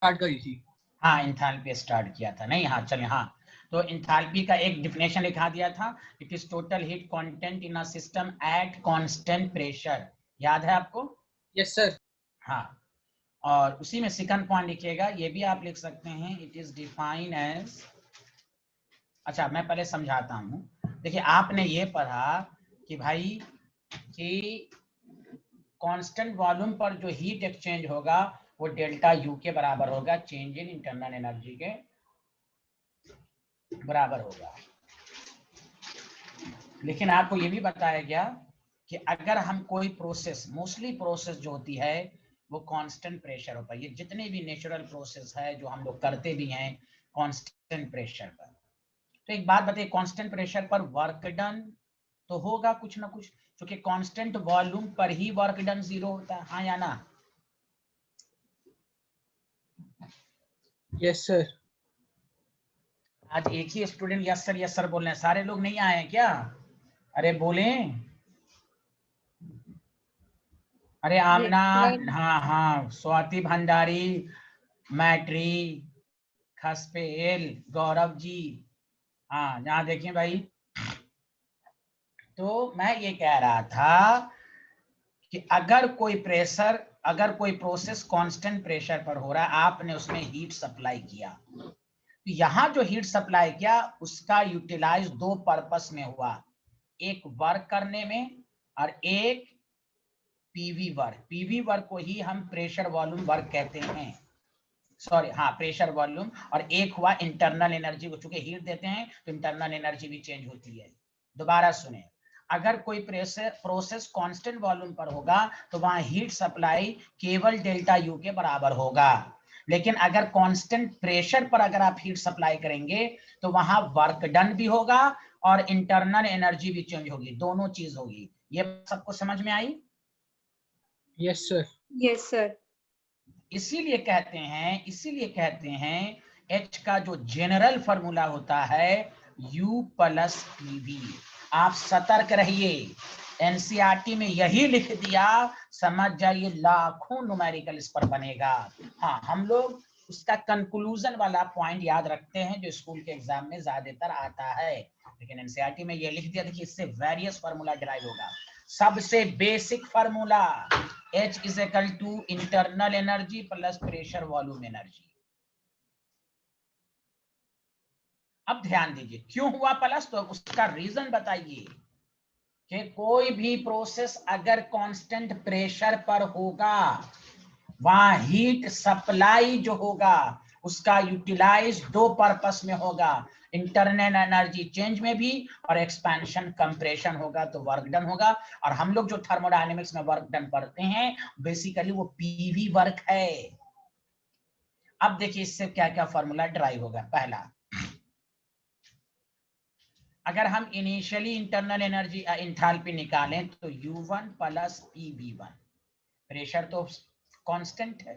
Start करी थी। हाँ, इंथैल्पी स्टार्ट किया था। नहीं, हाँ चले, हाँ तो इंथैल्पी का एक डिफिनेशन लिखा दिया था, it is total heat content in a system eight constant pressure. याद है आपको? Yes sir. हाँ, और उसी में सेकंड पॉइंट लिखिएगा, ये भी आप लिख सकते हैं, इट इज डिफाइंड एज, अच्छा मैं पहले समझाता हूँ। देखिए आपने ये पढ़ा कि भाई कि कांस्टेंट वॉल्यूम पर जो हीट एक्सचेंज होगा वो डेल्टा यू के बराबर होगा, चेंज इन इंटरनल एनर्जी के बराबर होगा। लेकिन आपको ये भी बताया गया कि अगर हम कोई प्रोसेस, मोस्टली प्रोसेस जो होती है वो कांस्टेंट प्रेशर पर, ये जितने भी नेचुरल प्रोसेस है जो हम लोग करते भी हैं कांस्टेंट प्रेशर पर। तो एक बात बताइए, कांस्टेंट प्रेशर पर वर्क डन तो होगा कुछ ना कुछ, क्योंकि कांस्टेंट वॉल्यूम पर ही वर्क डन जीरो होता है, हाँ या ना? Yes sir. आज एक ही स्टूडेंट यस सर बोल रहे हैं, सारे लोग नहीं आए हैं क्या? अरे बोले, अरे आमना, हाँ हाँ, स्वाति भंडारी, मैट्री, खसपेल, गौरव जी, हाँ यहाँ देखिए भाई। तो मैं ये कह रहा था कि अगर कोई प्रेशर, अगर कोई प्रोसेस कांस्टेंट प्रेशर पर हो रहा है, आपने उसमें हीट सप्लाई किया, तो यहाँ जो हीट सप्लाई किया उसका यूटिलाइज दो पर्पस में हुआ, एक वर्क करने में और एक पीवी वर्क। पीवी वर्क को ही हम प्रेशर वॉल्यूम वर्क कहते हैं, सॉरी हाँ प्रेशर वॉल्यूम। और एक हुआ इंटरनल एनर्जी को, चूंकि हीट देते हैं तो इंटरनल एनर्जी भी चेंज होती है। दोबारा सुने, अगर कोई प्रोसेस कांस्टेंट वॉल्यूम पर होगा तो वहां हीट सप्लाई केवल डेल्टा यू के बराबर होगा। लेकिन अगर कांस्टेंट प्रेशर पर अगर आप हीट सप्लाई करेंगे तो वहां वर्क डन भी होगा और इंटरनल एनर्जी भी चेंज होगी, दोनों चीज होगी। ये सबको समझ में आई? Yes sir. Yes sir. इसीलिए कहते हैं H का जो जनरल फॉर्मूला होता है U प्लस पीवी। आप सतर्क रहिए, एनसीईआरटी में यही लिख दिया, समझ जाइए, लाखों न्यूमेरिकल इस पर बनेगा। हाँ, हम लोग उसका कंक्लूजन वाला पॉइंट याद रखते हैं जो स्कूल के एग्जाम में ज्यादातर आता है, लेकिन एनसीईआरटी में ये लिख दिया था कि इससे वेरियस फार्मूला डिराइव होगा। सबसे basic formula H is equal to internal energy plus pressure volume energy. अब ध्यान दीजिए क्यों हुआ प्लस, तो उसका रीजन बताइए कि कोई भी प्रोसेस अगर कांस्टेंट प्रेशर पर होगा वहां हीट सप्लाई जो होगा उसका यूटिलाइज दो पर्पस में होगा, इंटरनल एनर्जी चेंज में भी और एक्सपेंशन कंप्रेशन होगा, तो वर्क डन होगा। और हम लोग जो थर्मोडायनेमिक्स में वर्क डन पढ़ते हैं बेसिकली वो पीवी वर्क है। अब देखिए इससे क्या क्या फॉर्मूला ड्राइव होगा। पहला, अगर हम इनिशियली इंटरनल एनर्जी इंथैल्पी निकालें तो U1 प्लस PV1, प्रेशर तो कांस्टेंट है,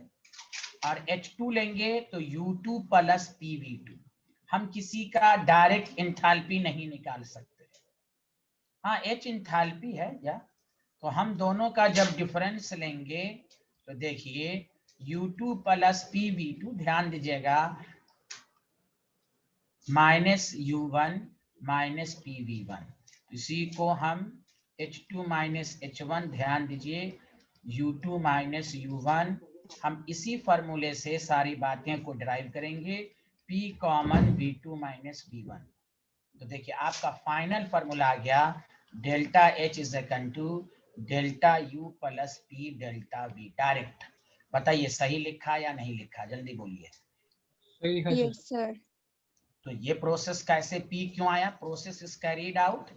और H2 लेंगे तो U2 प्लस PV2। हम किसी का डायरेक्ट इंथैल्पी नहीं निकाल सकते, हाँ H इंथैल्पी है या, तो हम दोनों का जब डिफरेंस लेंगे तो देखिए U2 प्लस PV2, ध्यान दीजिएगा, माइनस U1 माइनस PV1, इसी को हम H2 माइनस H1, ध्यान दीजिए U2 माइनस U1। हम इसी फॉर्मूले से सारी बातें को डिराइव करेंगे, P common V2 minus V1। तो देखिए आपका फाइनल फॉर्मूला आ गया delta H is equal to delta U plus P delta V। Direct बताइए सही लिखा या नहीं लिखा, जल्दी बोलिए। सही है यस सर। तो ये प्रोसेस कैसे P क्यों आया? Process is carried out,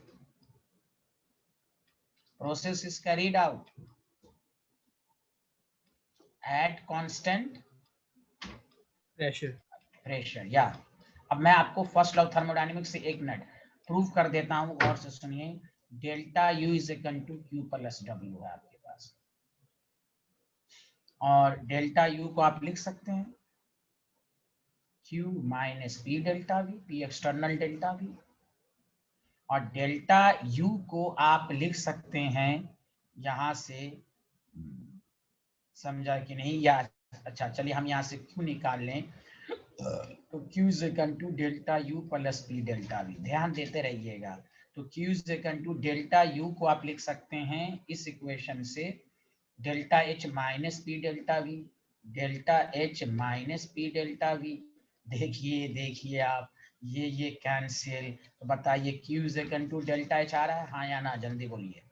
process is carried out at constant pressure. Pressure. या अब मैं आपको फर्स्ट लॉ थर्मोडायनेमिक्स से एक मिनट प्रूव कर देता हूं, गौर से सुनिए। Delta U is equal to Q plus W है आपके पास, और डेल्टा U को आप लिख सकते हैं Q minus P delta V, P external delta V, और डेल्टा U को आप लिख सकते हैं यहां से, समझा कि नहीं, या अच्छा चलिए हम यहाँ से Q निकाल लें, तो Q is equal to delta U plus P delta V, ध्यान देते रहिएगा। तो Q is equal to delta U को आप लिख सकते हैं इस इक्वेशन से delta H minus P delta V, delta H minus P delta V। देखिए देखिए आप, ये कैंसिल, तो बताइए Q is equal to delta H आ रहा है, हाँ या ना, जल्दी बोलिए,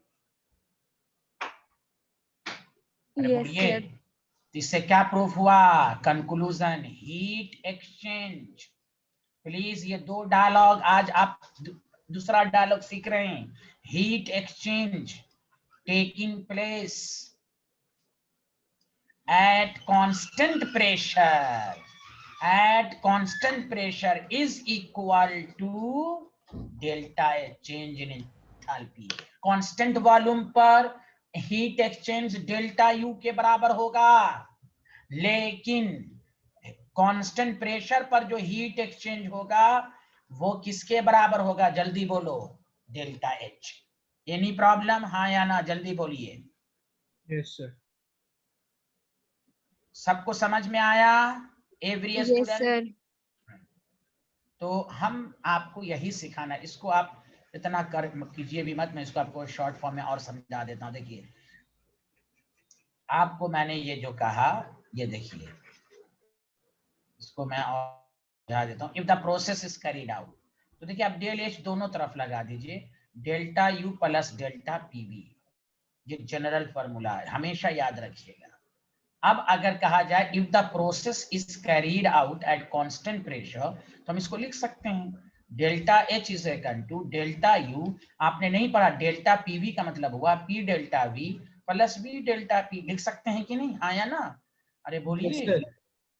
अरे यस बोलिए। सर। तो इससे क्या प्रूफ हुआ? Conclusion, heat exchange. प्लीज ये दो डायलॉग आज आप दूसरा डायलॉग सीख रहे हैं, heat exchange taking place at constant pressure, at constant pressure is equal to delta H, change in enthalpy। constant volume पर हीट एक्सचेंज डेल्टा U के बराबर होगा, लेकिन कांस्टेंट प्रेशर पर जो हीट एक्सचेंज होगा वो किसके बराबर होगा, जल्दी बोलो, डेल्टा H। एनी प्रॉब्लम, हाँ या ना, जल्दी बोलिए। Yes sir. सबको समझ में आया एवरी यस स्टूडेंट? सर। तो हम आपको यही सिखाना, इसको आप इतना कर कीजिए भी मत, मैं इसको आपको शॉर्ट फॉर्म में और समझा देता हूं। देखिए आपको मैंने ये जो कहा, ये देखिए, इसको मैं और समझा देता हूं। If the process is carried out, तो देखिए आप डेल एच दोनों तरफ लगा दीजिए, delta U plus delta PV, ये जनरल फॉर्मूला है, हमेशा याद रखिएगा। अब अगर कहा जाए if the process is carried out at constant pressure, तो हम इसको लिख सकते हैं delta H is equal to delta U, आपने नहीं पढ़ा, डेल्टा पीवी का मतलब हुआ P delta V plus we delta P, लिख सकते हैं कि नहीं, हाँ या ना, अरे यस बोलिए। सर।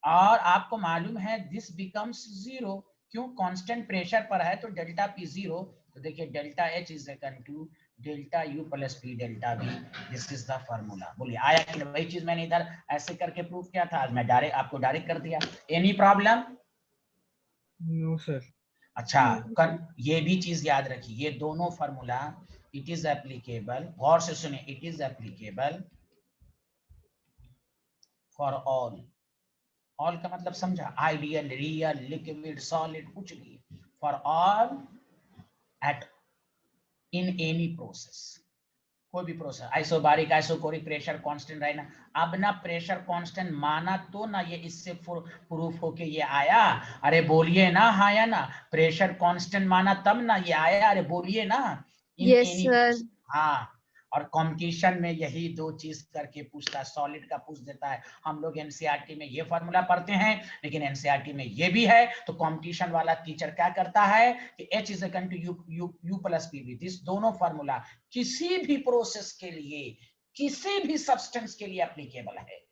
और आपको मालूम है दिस बिकम्स जीरो, क्यों, कांस्टेंट प्रेशर पर है तो डेल्टा पी जीरो, तो देखिए delta H is equal to delta U plus P delta V, this is the formula. बोलिए आया कि वही चीज मैंने इधर ऐसे करके प्रूव किया था, आज मैं डायरेक्ट आपको डायरेक्ट कर दिया। Any problem? No sir. अच्छा, ये भी चीज याद रखिए, ये दोनों फार्मूला इट इज एप्लीकेबल, गौर से सुनिए, it is applicable for all, all का मतलब समझा, आइडियल, रियल, लिक्विड, सॉलिड, कुछ भी, for all at in any process, कोई भी प्रोसेस, आइसोबारिक आइसोकोरिक प्रेशर कांस्टेंट रहना। अब ना प्रेशर कांस्टेंट माना तो ना ये इससे प्रूफ होके ये आया, अरे बोलिए ना, हाँ या ना, प्रेशर कांस्टेंट माना तब ना ये आया, अरे बोलिए ना, इन यस एनी, सर। हाँ। और कंपटीशन में यही दो चीज करके पूछता है, सॉलिड का पूछ देता है। हम लोग एनसीईआरटी में ये फॉर्मूला पढ़ते हैं, लेकिन एनसीईआरटी में ये भी है, तो कंपटीशन वाला टीचर क्या करता है कि H is equal to U plus PV, this दोनों फॉर्मूला किसी भी प्रोसेस के लिए, किसी भी सब्सटेंस के लिए एप्लीकेबल है।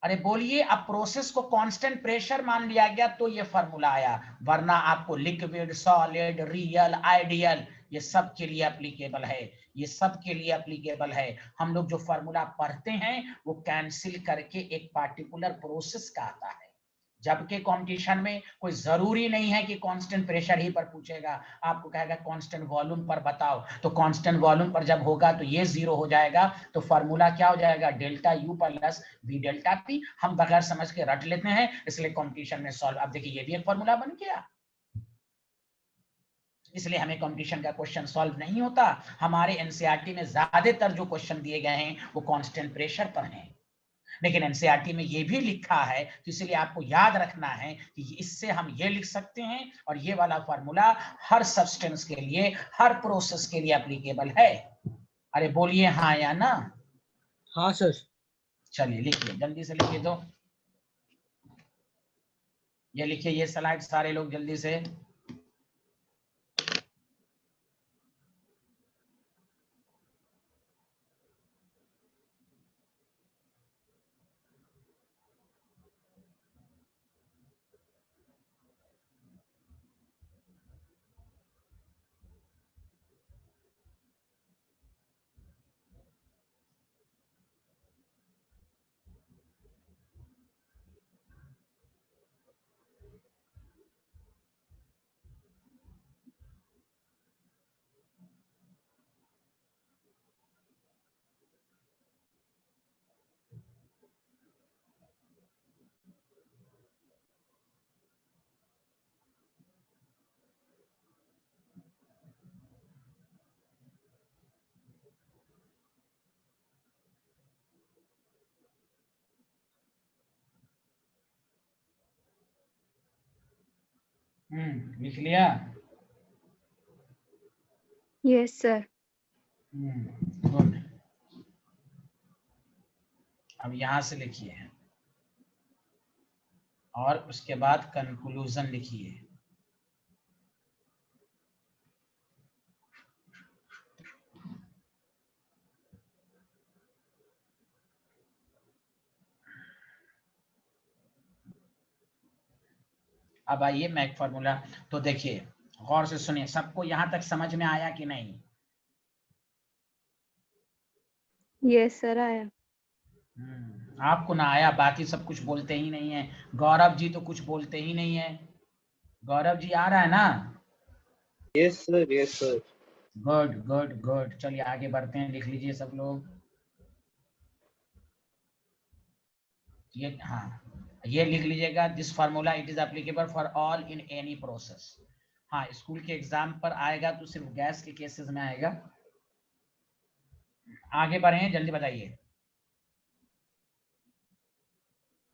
अरे बोलिए, अब प्रोसेस को कांस्टेंट प्रेशर मान लिया गया तो ये फार्मूला आया, वरना आपको लिक्विड, सॉलिड, रियल, आइडियल, ये सब के लिए एप्लीकेबल है, ये सब के लिए एप्लीकेबल है। हम लोग जो फार्मूला पढ़ते हैं वो कैंसिल करके एक पार्टिकुलर प्रोसेस का आता है, जबकि कंपटीशन में कोई जरूरी नहीं है कि कांस्टेंट प्रेशर ही पर पूछेगा, आपको कहेगा कांस्टेंट वॉल्यूम पर बताओ, तो कांस्टेंट वॉल्यूम पर जब होगा तो ये जीरो हो जाएगा, तो फार्मूला क्या हो जाएगा, delta U plus we delta P. हम बगैर समझ के रट लेते हैं, इसलिए कंपटीशन में सॉल्व, अब देखिए ये भी एक फार्मूला बन गया, इसलिए हमें कंपटीशन का क्वेश्चन सॉल्व नहीं होता। हमारे एनसीईआरटी में ज्यादातर जो क्वेश्चन दिए गए हैं वो कांस्टेंट प्रेशर पर हैं, लेकिन एनसीईआरटी में ये भी लिखा है, तो इसलिए आपको याद रखना है कि इससे हम ये लिख सकते हैं, और ये वाला फार्मूला हर सब्सटेंस के लिए, हर प्रोसेस के लिए एप्लीकेबल है। अरे बोलिए हाँ या ना। हाँ सर। चलिए लिखिए, जल्दी से लिखिए, तो ये लिखिए, ये स्लाइड सारे लोग जल्दी से। लिख लिया। Yes sir. गुड। अब यहां से लिखिए और उसके बाद कंक्लूजन लिखिए। अब आइए मैक फॉर्मूला। तो देखिए गौर से सुनिए, सबको यहां तक समझ में आया कि नहीं? यस सर आया। आपको ना आया, बाकी सब कुछ बोलते ही नहीं है। गौरव जी तो कुछ बोलते ही नहीं है। गौरव जी आ रहा है ना? Yes sir, yes sir. Good good good. चलिए आगे बढ़ते हैं, लिख लीजिए सब लोग। ये ये लिख लीजिएगा, this formula it is applicable for all in any process. हाँ, स्कूल के एग्जाम पर आएगा तो सिर्फ गैस के केसेस में आएगा। आगे बढ़े, जल्दी बताइए।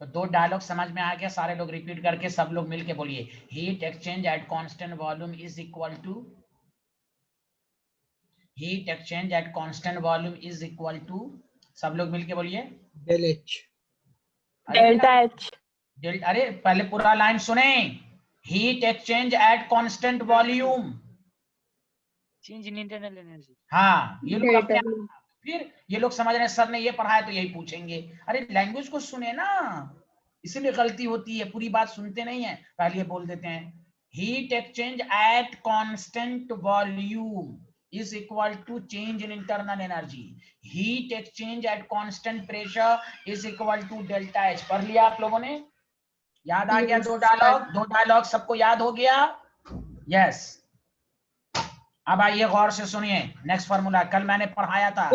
तो 2 डायलॉग समझ में आ गया, सारे लोग रिपीट करके सब लोग मिलके बोलिए। Heat exchange at constant volume is equal to, heat exchange at constant volume is equal to, सब लोग मिलके बोलिए। Del H. Delta H. अरे पहले पूरा लाइन सुने। Heat exchange at constant volume, change in internal energy. हाँ ये लोग डेल्टा अपने, फिर ये लोग समझ रहे हैं सर ने ये पढ़ाया तो यही पूछेंगे। अरे लैंग्वेज को सुने ना, इसीलिए गलती होती है, पूरी बात सुनते नहीं है, पहले बोल देते हैं। Heat exchange at constant volume is equal to change in internal energy. Heat exchange at constant pressure is equal to delta H। पढ़ लिया आप लोगों ने? याद आ गया? Yes, दो डायलॉग सबको याद हो गया? यस। अब आइए गौर से सुनिए, नेक्स्ट फार्मूला कल मैंने पढ़ाया था।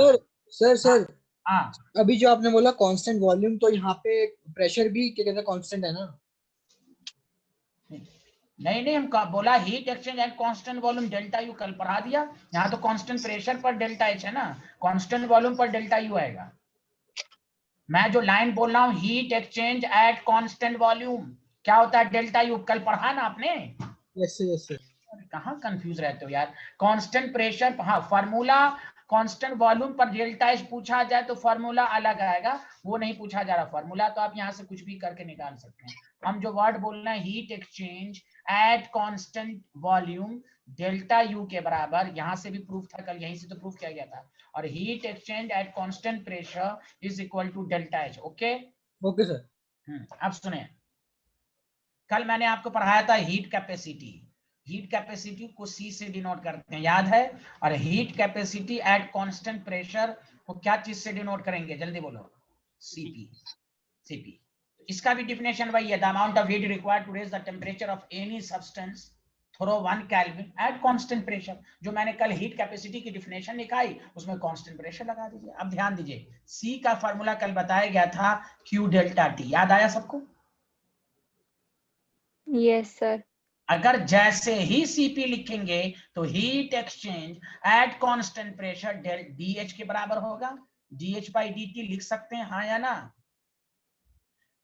सर हाँ अभी जो आपने बोला कांस्टेंट वॉल्यूम, तो यहाँ पे प्रेशर भी क्या कहते हैं कांस्टेंट है ना? नहीं हम बोला heat exchange at constant volume delta U, कल पढ़ा दिया। यहाँ तो कांस्टेंट प्रेशर पर डेल्टा एच है ना, कांस्टेंट वॉल्यूम पर डेल्टा यू आएगा। मैं जो लाइन बोल रहा हूँ, heat exchange at constant volume क्या होता है? डेल्टा यू, कल पढ़ा ना आपने? Yes sir. कहाँ कंफ्यूज रहते हो यार? कांस्टेंट प्रेशर, हाँ फार्मूला कांस्टेंट वॉल्यूम पर डेल्टा एच पूछा जाए तो फार्मूला अलग आएगा, वो नहीं पूछा जा रहा फार्मूला, तो आप यहाँ से कुछ भी करके निकाल सकते हैं। हम जो वर्ड बोल रहे हैं, heat exchange at constant volume delta U के बराबर, यहाँ से भी प्रूफ था कल, यहीं से तो प्रूफ किया गया था। और heat exchange at constant pressure is equal to delta H. Okay okay sir. अब सुने, कल मैंने आपको पढ़ाया था हीट कैपेसिटी। हीट कैपेसिटी को C से डिनोट करते हैं, याद है? और heat capacity at constant pressure को क्या चीज से डिनोट करेंगे? जल्दी बोलो। Cp। इसका भी डिफिनेशन वही है, the amount of heat required to raise the temperature of any substance through 1 kelvin at constant pressure. जो मैंने कल हीट कैपेसिटी की डिफिनेशन निकाली, उसमें कांस्टेंट प्रेशर लगा दीजिए। अब ध्यान दीजिए, C का फॉर्मूला कल बताया गया था Q डेल्टा T, याद आया सबको? Yes sir. अगर जैसे ही Cp लिखेंगे तो heat exchange at constant pressure del DH के बराबर होगा। DH बाई dt लिख सकते हैं, हाँ या ना?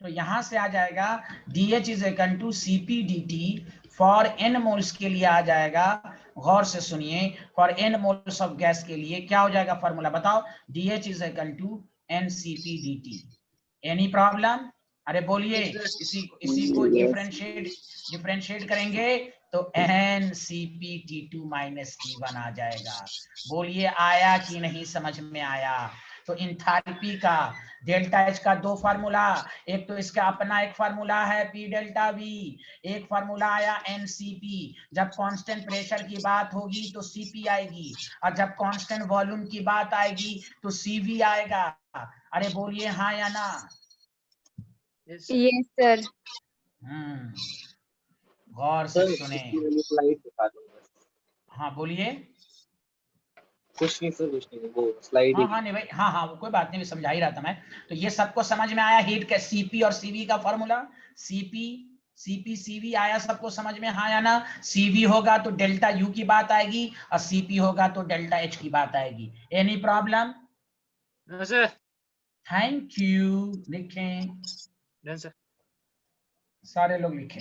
तो यहां से आ जाएगा DH is equal to Cp dt। For n moles के लिए आ जाएगा, गौर से सुनिए, for n moles of gas के लिए क्या हो जाएगा फॉर्मूला बताओ? DH is equal to NCp dt। Any problem? अरे बोलिए, इसी को डिफरेंशिएट करेंगे तो NCpT2 माइनस T1 आ जाएगा। बोलिए आया कि नहीं समझ में आया? तो इंथैल्पी का डेल्टा H का 2 फार्मूला, एक तो इसका अपना एक फार्मूला है P डेल्टा V, एक फार्मूला आया NCP। जब कांस्टेंट प्रेशर की बात होगी तो Cp आएगी, और जब कांस्टेंट वॉल्यूम की बात आएगी तो Cv आएगा। अरे बोलिए हाँ या ना? Yes sir. गौर से सुने। स्लाइड दिखा दो। हाँ बोलिए। कुछ नहीं सर, कुछ नहीं, वो स्लाइड हाँ नहीं भाई, हाँ कोई बात नहीं, समझा ही रहा था मैं। तो ये सबको समझ में आया? हीट का Cp और Cv का फॉर्मूला, Cp Cv आया सबको समझ में, हाँ या ना? Cv होगा तो डेल्टा U की बात आएगी, और Cp होगा तो डेल्टा H की बात आएगी। Any problem? No sir. Thank you. लिखें, डन सर। सारे लोग लिखें।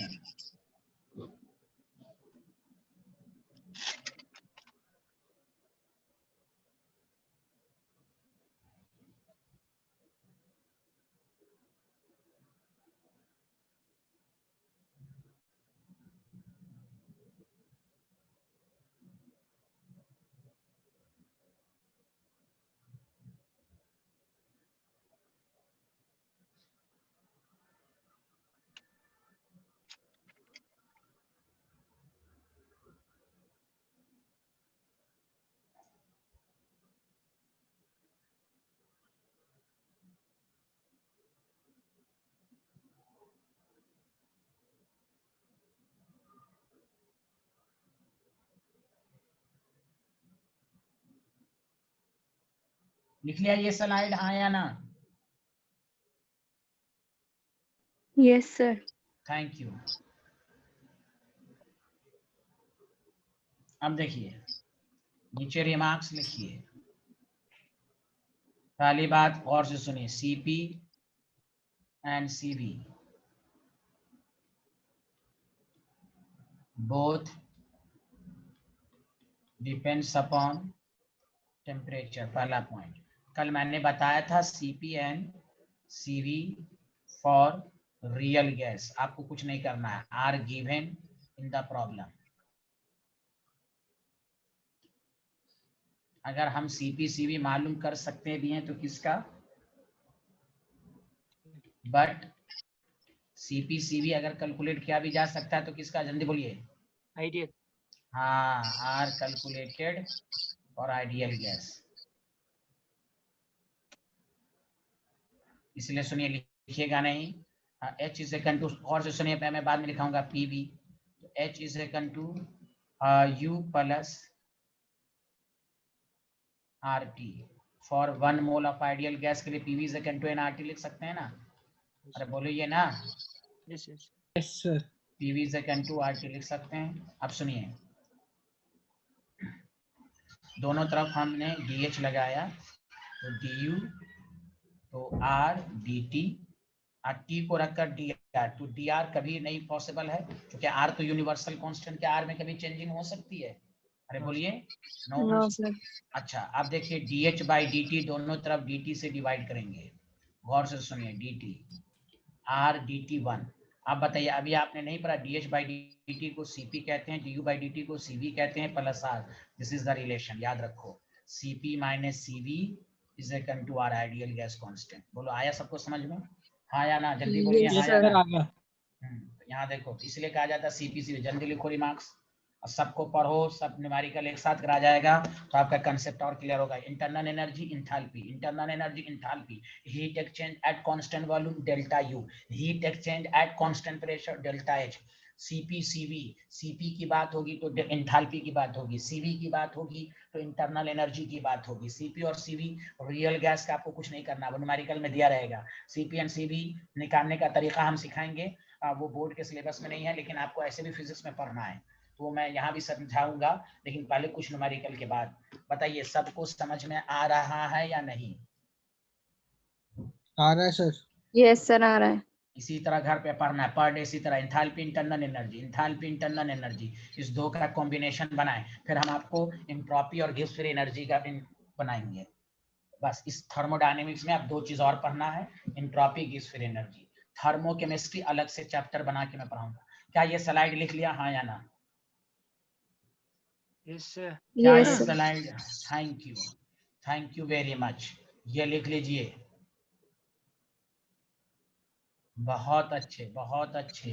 लिख लिया ये स्लाइड, हाँ या ना? Yes, sir. Thank you. अब देखिए नीचे रिमार्क्स लिखिए। पहली बात और से सुनिए, CP and CV both depends upon temperature। पहला पॉइंट कल मैंने बताया था, CP and CV for real gas. आपको कुछ नहीं करना है, are given in the problem. अगर हम सीपी सीवी मालूम कर सकते भी हैं तो किसका, बट सीपी सीवी अगर कैलकुलेट किया भी जा सकता है तो किसका, जल्दी बोलिए। आइडियल। हाँ, आर कैलकुलेटेड और आइडियल गैस। इसलिए सुनिए, लिखिएगा नहीं। H इज इक्वल टू, और से सुनिए, मैं बाद में लिखाऊंगा पीवी। तो H is equal to U plus RT for 1 mole of ideal gas के लिए PV is equal to NRT लिख सकते हैं ना? अरे बोलो ये ना, yes yes. Yes sir. PV is equal to RT लिख सकते हैं। अब सुनिए, दोनों तरफ हमने DH लगाया तो DU, तो R DT, और T को रखकर DR, तो DR कभी नहीं पॉसिबल है क्योंकि R तो यूनिवर्सल कांस्टेंट के, R में कभी चेंजिंग हो सकती है? अरे बोलिए नो। No, sir. अच्छा, अब देखिए DH बाई DT, दोनों तरफ DT से डिवाइड करेंगे। गौर से सुनिए, DT R DT1। आप बताइए, अभी आपने नहीं पढ़ा, DH बाई DT को CP कहते हैं, DU बाई DT को CV कहते हैं, plus R। This is the relation, याद रखो। CP minus CV is equal to R ideal gas constant. बोलो आया सबको समझ में, हाँ या ना? जल्दी बोलिए Yes, हाँ या sir. ना। यहाँ देखो, इसलिए कहा जाता है सीपी सीवी। जल्दी लिखो रिमार्क्स, और सबको पढ़ो, सब न्यूमेरिकल एक साथ करा जाएगा तो आपका कंसेप्ट और क्लियर होगा। Internal energy enthalpy, internal energy enthalpy, heat exchange at constant volume delta U, heat exchange at constant pressure delta H. CP CV, CP की बात होगी तो इंथैल्पी की बात होगी, सीवी की बात होगी तो इंटरनल एनर्जी की बात होगी। सीपी और सीवी रियल गैस का आपको कुछ नहीं करना, वो न्यूमेरिकल में दिया रहेगा। सीपी एंड सीवी निकालने का तरीका हम सिखाएंगे, वो बोर्ड के सिलेबस में नहीं है, लेकिन आपको ऐसे भी फिजिक्स में पढ़ना है तो मैं यहाँ भी समझाऊंगा, लेकिन पहले कुछ न्यूमेरिकल के बाद। बताइए सबको समझ में आ रहा है या नहीं? आ रहा है सर। Yes, sir. आ रहा है। इसी तरह घर पे पढ़ना है पर डे, इसी तरह enthalpy internal energy, enthalpy internal energy, इस दो का कॉम्बिनेशन बनाएं, फिर हम आपको एंट्रोपी और गिब्स फ्री एनर्जी का बनाएंगे। बस इस थर्मोडायनेमिक्स में अब दो चीज और पढ़ना है, entropy, Gibbs free energy. Thermochemistry अलग से चैप्टर बना के मैं पढ़ाऊंगा। क्या ये स्लाइड लिख लिया, हाँ या ना? Yes sir. क्या Yes, ये sir. Slide, thank you very much, ये लिख लीजिए। बहुत अच्छे, बहुत अच्छे।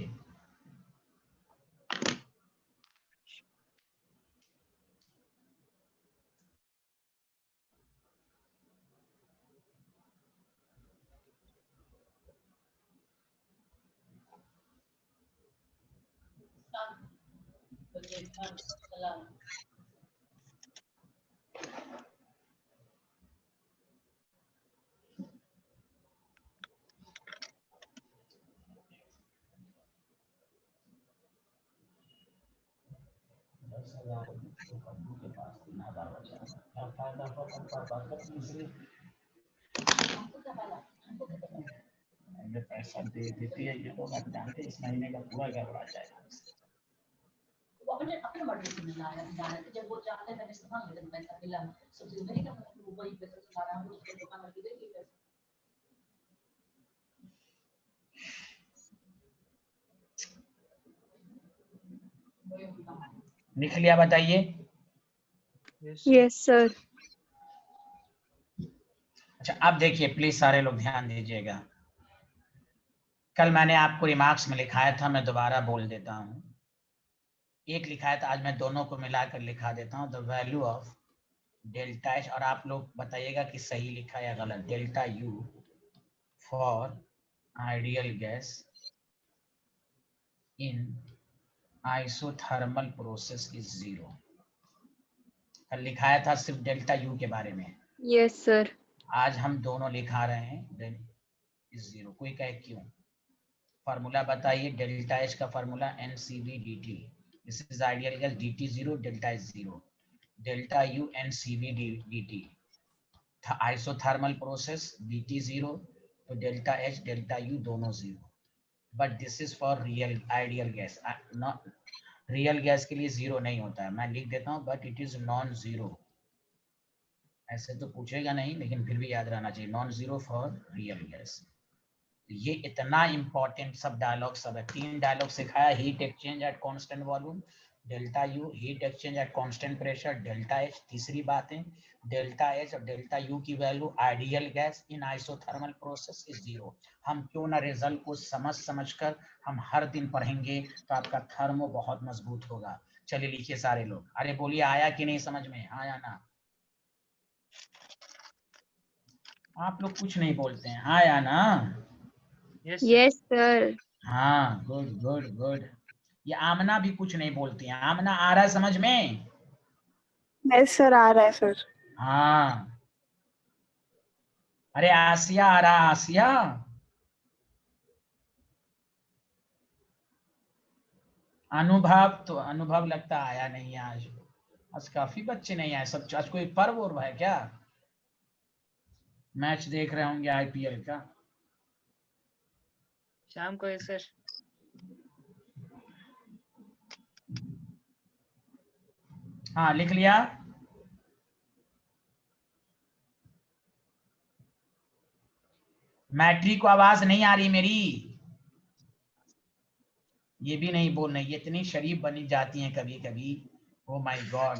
पैसा दे देती है ये लोग, आप जानते हैं इस महीने का पूरा गड़बड़ा जाएगा। वो अपने अपने मर्जी से मिला है, जाने थे जब वो चाहते हैं मैंने इस्तेमाल कर पैसा मिला सबसे मेरी का वो वही पैसा चला रहा हूं, उसको दुकान में देगी पैसा। लिख लिया, बताइए। Yes, sir. अच्छा अब देखिए प्लीज सारे लोग ध्यान दीजिएगा, कल मैंने आपको रिमार्क्स में लिखाया था, मैं दोबारा बोल देता हूँ। एक लिखाया था, आज मैं दोनों को मिलाकर लिखा देता हूँ। The value of delta H, और आप लोग बताइएगा कि सही लिखा या गलत। Delta U for ideal gas in isothermal process is 0। कल लिखाया था सिर्फ डेल्टा यू के बारे में। Yes, sir. आज हम दोनों लिखा रहे हैं देन इज जीरो। कोई कहे क्यों? फार्मूला बताइए। डेल्टा एच का formula NCV dt, this is ideal gas, dt zero, delta is zero, delta U NCV dt, isothermal process dt zero, तो डेल्टा एच डेल्टा यू दोनों zero. But this is for real ideal gas, not real gas के लिए zero नहीं होता है। मैं लिख देता हूँ but it is non zero. ऐसे तो पूछेगा नहीं लेकिन फिर भी याद रहना चाहिए, non zero for real gas. ये इतना इंपॉर्टेंट सब डायलॉग सब है। 3 डायलॉग सिखाया, heat exchange at constant volume, delta U, heat exchange at constant pressure, delta H. तीसरी बात है डेल्टा एच और डेल्टा यू की value ideal gas in isothermal process is zero. हम क्यों ना रिजल्ट को समझ कर हम हर दिन पढ़ेंगे तो आपका थर्मो बहुत मजबूत होगा। चलिए लिखिए सारे लोग। अरे बोलिए आया कि नहीं समझ में? आया ना? आप लोग कुछ नहीं बोलते हैं, आया ना? Yes, sir. Yes, sir. हाँ, गुड गुड गुड। ये आमना भी कुछ नहीं बोलती है। आमना आ रहा है समझ में? यस सर, आ रहा है सर। हाँ, अरे आसिया आ रहा, आसिया। अनुभव तो अनुभव लगता आया नहीं है आज। आज काफी बच्चे नहीं आए सब। आज कोई पर्व उर्व है क्या? मैच देख रहे होंगे आईपीएल का। शाम को है सर। हाँ लिख लिया। मैट्रिक को आवाज नहीं आ रही मेरी? ये भी नहीं बोलना, ये इतनी शरीफ बनी जाती हैं कभी कभी। ओ माय गॉड।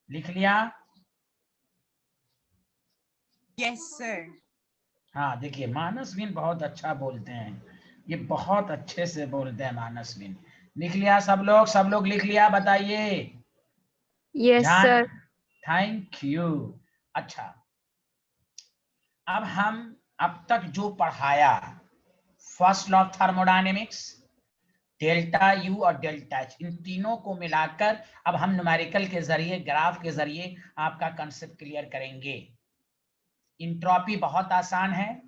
लिख लिया? Yes sir. हाँ देखिए मानसविन बहुत अच्छा बोलते हैं, ये बहुत अच्छे से बोलते हैं मानसविन। लिख लिया सब लोग? सब लोग लिख लिया? बताइए। Yes, sir. Thank you. अच्छा, अब हम अब तक जो पढ़ाया, first law of thermodynamics, delta U और डेल्टा एच, इन तीनों को मिलाकर अब हम न्यूमेरिकल के जरिए, ग्राफ के जरिए आपका कंसेप्ट क्लियर करेंगे। इंट्रोपी बहुत आसान है,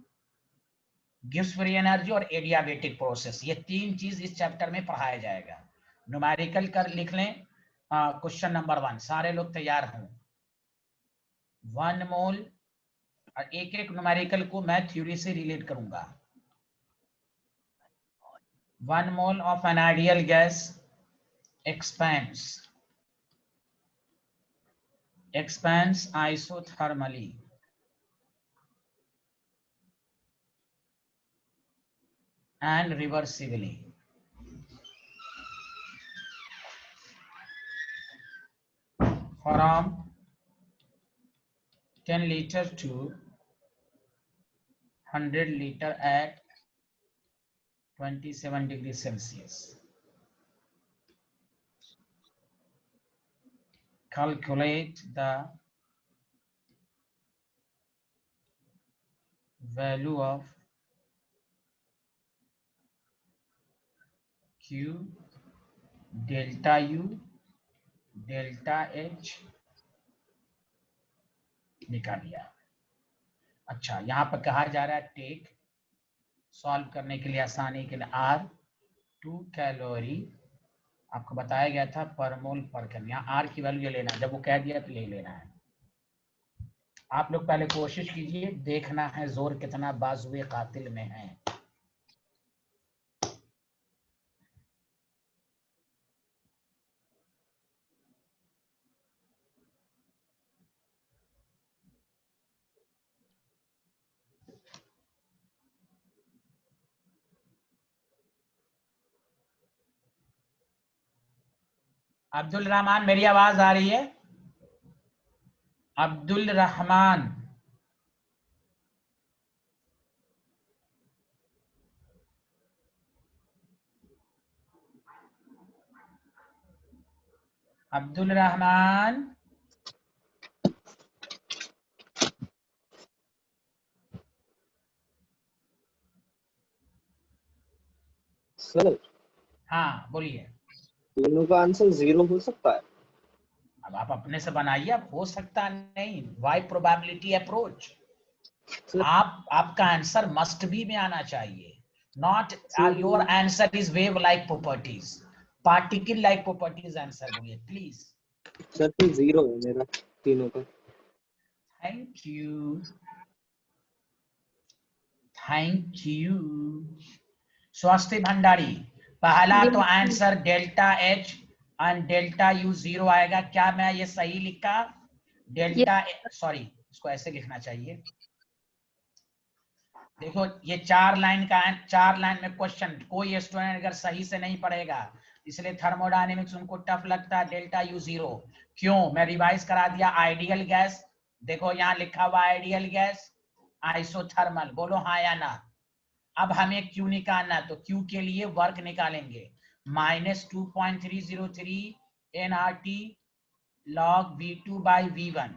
गिव्स फ्री एनर्जी और एडियाबेटिक प्रोसेस, ये 3 चीज इस चैप्टर में पढ़ाया जाएगा। न्यूमेरिकल कर लिख लें। क्वेश्चन नंबर 1, सारे लोग तैयार हों। 1 मोल, और एक एक न्यूमेरिकल को मैं थ्योरी से रिलेट करूंगा। 1 mole of an ideal gas expands isothermally and reversibly from 10 liter to 100 liter at 27 degrees Celsius. Calculate the value of Q, delta U, delta H निकालिया। अच्छा, यहाँ पर कहा जा रहा है टेक, सॉल्व करने के लिए आसानी के लिए R 2 कैलोरी, आपको बताया गया था पर मोल पर केल्विन। यहाँ R की वैल्यू ये लेना है, जब वो कह दिया तो ले लेना है। आप लोग पहले कोशिश कीजिए, देखना है जोर कितना बाजुए कातिल में है। अब्दुल रहमान, मेरी आवाज आ रही है? अब्दुल रहमान, अब्दुल रहमान, सर हाँ बोलिए। तीनों का आंसर 0 हो सकता है? अब आप अपने से बनाइए, अब हो सकता नहीं, वाई प्रोबेबिलिटी अप्रोच। आपका आंसर मस्ट बी में आना चाहिए, not your answer is wave like properties, particle like properties answer बोलिए प्लीज। सर तो 0 है मेरा तीनों का। Thank you, thank you. स्वस्ति भंडारी, पहला तो answer delta H and delta U 0 आएगा, क्या मैं ये सही लिखा? डेल्टा सॉरी, इसको ऐसे लिखना चाहिए। देखो ये 4 लाइन का है, 4 लाइन में क्वेश्चन, कोई स्टूडेंट अगर सही से नहीं पढ़ेगा, इसलिए थर्मोडायनेमिक्स उनको टफ लगता है। डेल्टा यू 0 क्यों? मैं रिवाइज करा दिया। आइडियल गैस, देखो यहाँ लिखा हुआ आइडियल गैस, आइसोथर्मल, बोलो हाँ या ना। अब हमें क्यू निकालना है, तो क्यू के लिए वर्क निकालेंगे, -2.303 nRT log V2 by V1,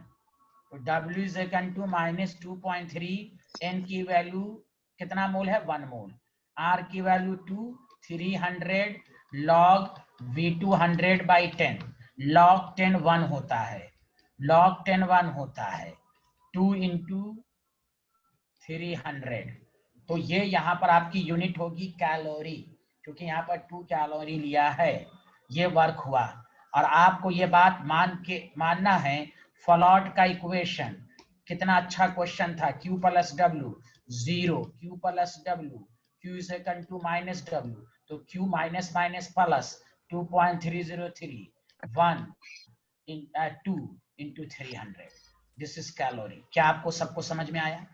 तो W is equal to -2.3, N की वैल्यू कितना मोल है? 1 मोल, R की value 2, 300 log V2 100 by 10, log 10 1 होता है, log 10 1 होता है, 2 into 300, तो ये यहाँ पर आपकी यूनिट होगी कैलोरी, क्योंकि यहाँ पर 2 कैलोरी लिया है, ये वर्क हुआ। और आपको ये बात मानना है, फ्लॉट का इक्वेशन कितना अच्छा क्वेश्चन था, Q plus W 0, Q plus W, Q is equal to minus W, तो Q minus minus plus 2.303 1 2 into 300, this is calorie. क्या आपको सबको समझ में आया?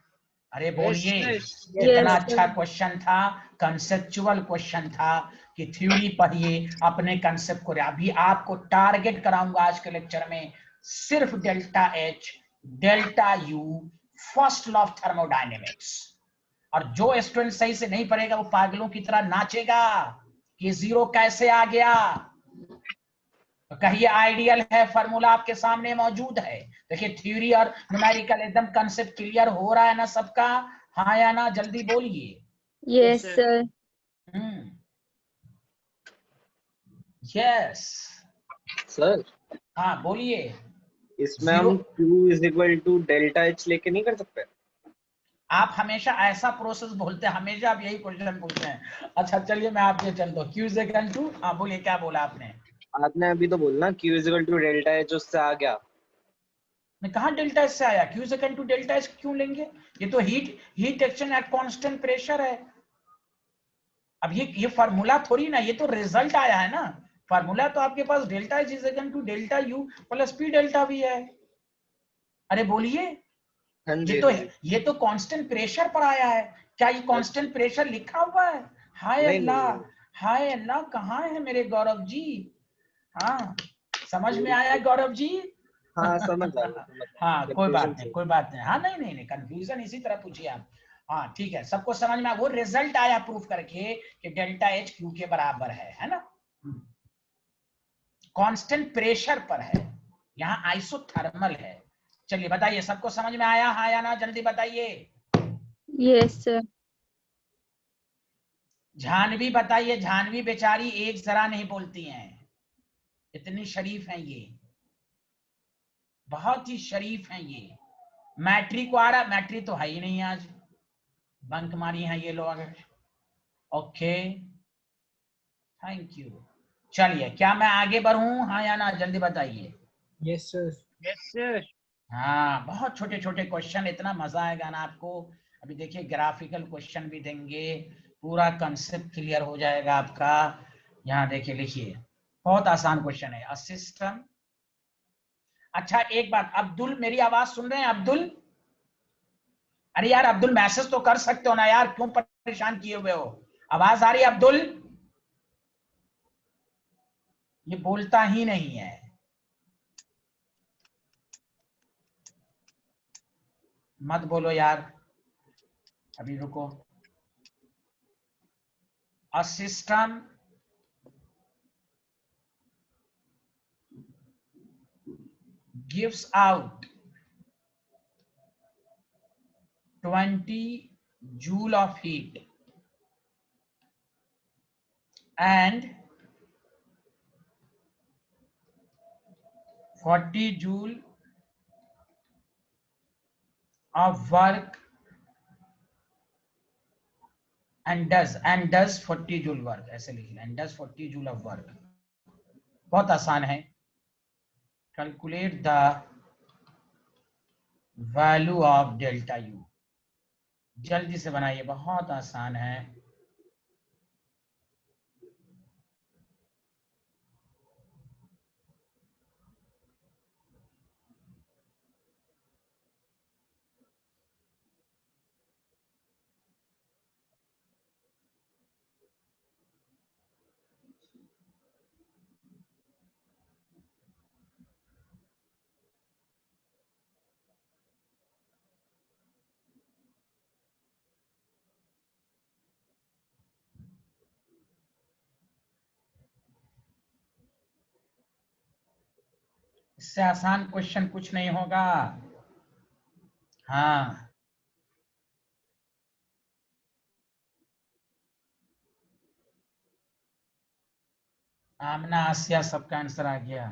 अरे बोलिए, कितना अच्छा क्वेश्चन था, कंसेप्चुअल क्वेश्चन था कि थ्योरी पढ़िए, अपने कंसेप्ट को। अभी आपको टारगेट कराऊंगा आज के लेक्चर में सिर्फ delta H, delta U, first law of thermodynamics. और जो स्टूडेंट सही से नहीं पढ़ेगा वो पागलों की तरह नाचेगा कि 0 कैसे आ गया। तो कहिए आइडियल है, फार्मूला आपके सामने मौजूद है। देखिए थ्योरी और न्यूमेरिकल एकदम कंसेप्ट क्लियर हो रहा है ना सबका? हाँ या ना, जल्दी बोलिए। Yes sir. यस सर हाँ बोलिए। इसमें हम Q is equal to delta H लेके नहीं कर सकते? आप हमेशा ऐसा प्रोसेस बोलते हैं, हमेशा आप यही क्वेश्चन पूछते हैं। अच्छा चलिए मैं आपके चल दो, Q इज इक्वल टू, हाँ बोलिए क्या बोला आपने? आपने अभी तो बोलना Q is equal to delta H, उससे आ गया। मैं कहा डेल्टा एच से आया? Q is equal to delta H क्यों लेंगे? ये तो heat exchange at constant pressure है। अब ये फार्मूला थोड़ी ना, ये तो रिजल्ट आया है ना। फार्मूला तो आपके पास delta H is equal to delta U plus P delta V है। अरे बोलिए, ये तो कांस्टेंट प्रेशर पर आया है। क्या ये कांस्टेंट प्रेशर लिखा हुआ है? हाय अल्लाह, हाय अल्लाह, कहाँ है मेरे गौरव जी? हाँ समझ में आया गौरव जी? हाँ समझ आया। हाँ कोई बात नहीं, कोई बात नहीं। हाँ नहीं नहीं नहीं, कंफ्यूजन इसी तरह पूछिए आप। हाँ ठीक है, सबको समझ में आया। वो रिजल्ट आया प्रूफ करके कि डेल्टा एच क्यू के बराबर है ना? कांस्टेंट प्रेशर पर है, यहाँ आइसोथर्मल है। चलिए बताइए, सबको समझ में आया हाँ या ना? जल्दी बताइए। Yes sir. जानवी बताइए, जानवी बेचारी एक जरा नहीं बोलती हैं, इतनी शरीफ हैं ये, बहुत ही शरीफ हैं ये। मैट्री को आ रहा, मैट्री तो है ही नहीं आज, बंक मारी हैं ये लोग। Okay thank you. चलिए क्या मैं आगे बढ़ूं हाँ या ना? जल्दी बताइए। Yes sir. Yes sir. हाँ बहुत छोटे छोटे क्वेश्चन, इतना मजा आएगा ना आपको। अभी देखिए ग्राफिकल क्वेश्चन भी देंगे, पूरा कंसेप्ट क्लियर हो जाएगा आपका। यहाँ देखिए लिखिए, बहुत आसान क्वेश्चन है। अ सिस्टम, अच्छा एक बात, अब्दुल मेरी आवाज सुन रहे हैं? अब्दुल, अरे यार अब्दुल मैसेज तो कर सकते हो ना यार, क्यों परेशान किए हुए हो? आवाज आ रही है अब्दुल? ये बोलता ही नहीं है। मत बोलो यार, अभी रुको। A system gives out 20 joule of heat and 40 joule of work and does 40 joule work, ऐसे लिखना, and does 40 joule of work. बहुत आसान है। Calculate the value of delta U, जल्दी से बनाइए, बहुत आसान है। इससे आसान क्वेश्चन कुछ नहीं होगा। हाँ, आमना आसिया सबका आंसर आ गया।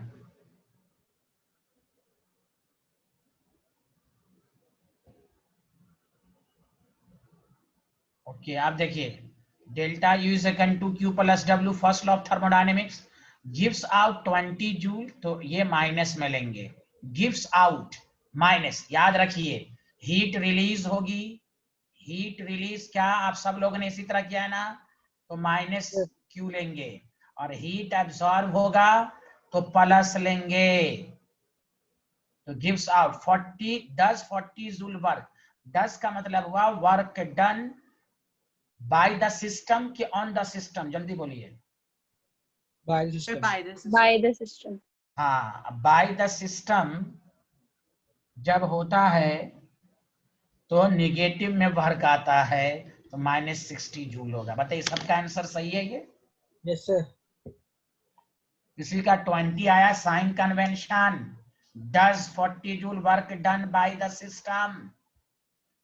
ओके, आप देखिए, delta U is equal to Q plus W, first law of thermodynamics, gives out 20 joule, तो ये माइनस में लेंगे, गिव्स आउट माइनस, याद रखिए हीट रिलीज होगी, हीट रिलीज क्या आप सब लोगों ने इसी तरह किया है ना, तो माइनस क्यू लेंगे, और हीट एब्सॉर्ब होगा तो प्लस लेंगे, तो gives out 40 does 40 joule work, does का मतलब हुआ work done by the system के ऑन द सिस्टम, जल्दी बोलिए। Bye the system. By the system. हाँ, बाय द सिस्टम जब होता है तो निगेटिव में वर्क आता है, तो -60 जूल होगा। बताइए सबका आंसर सही है ये? Yes sir. किसी का 20 आया, sign convention, does 40 joule work done by the system,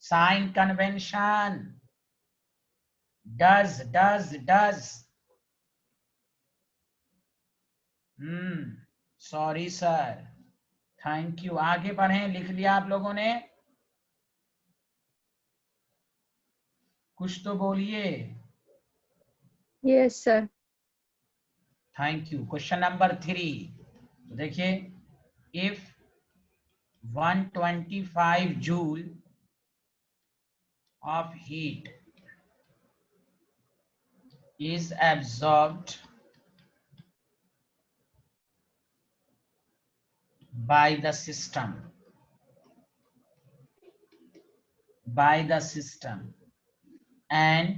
sign convention, does. Sorry sir, thank you. आगे बढ़ें, लिख लिया आप लोगों ने? कुछ तो बोलिए। Yes, sir. Thank you. Question number 3, तो देखिए, if 125 joule of heat is absorbed by the system and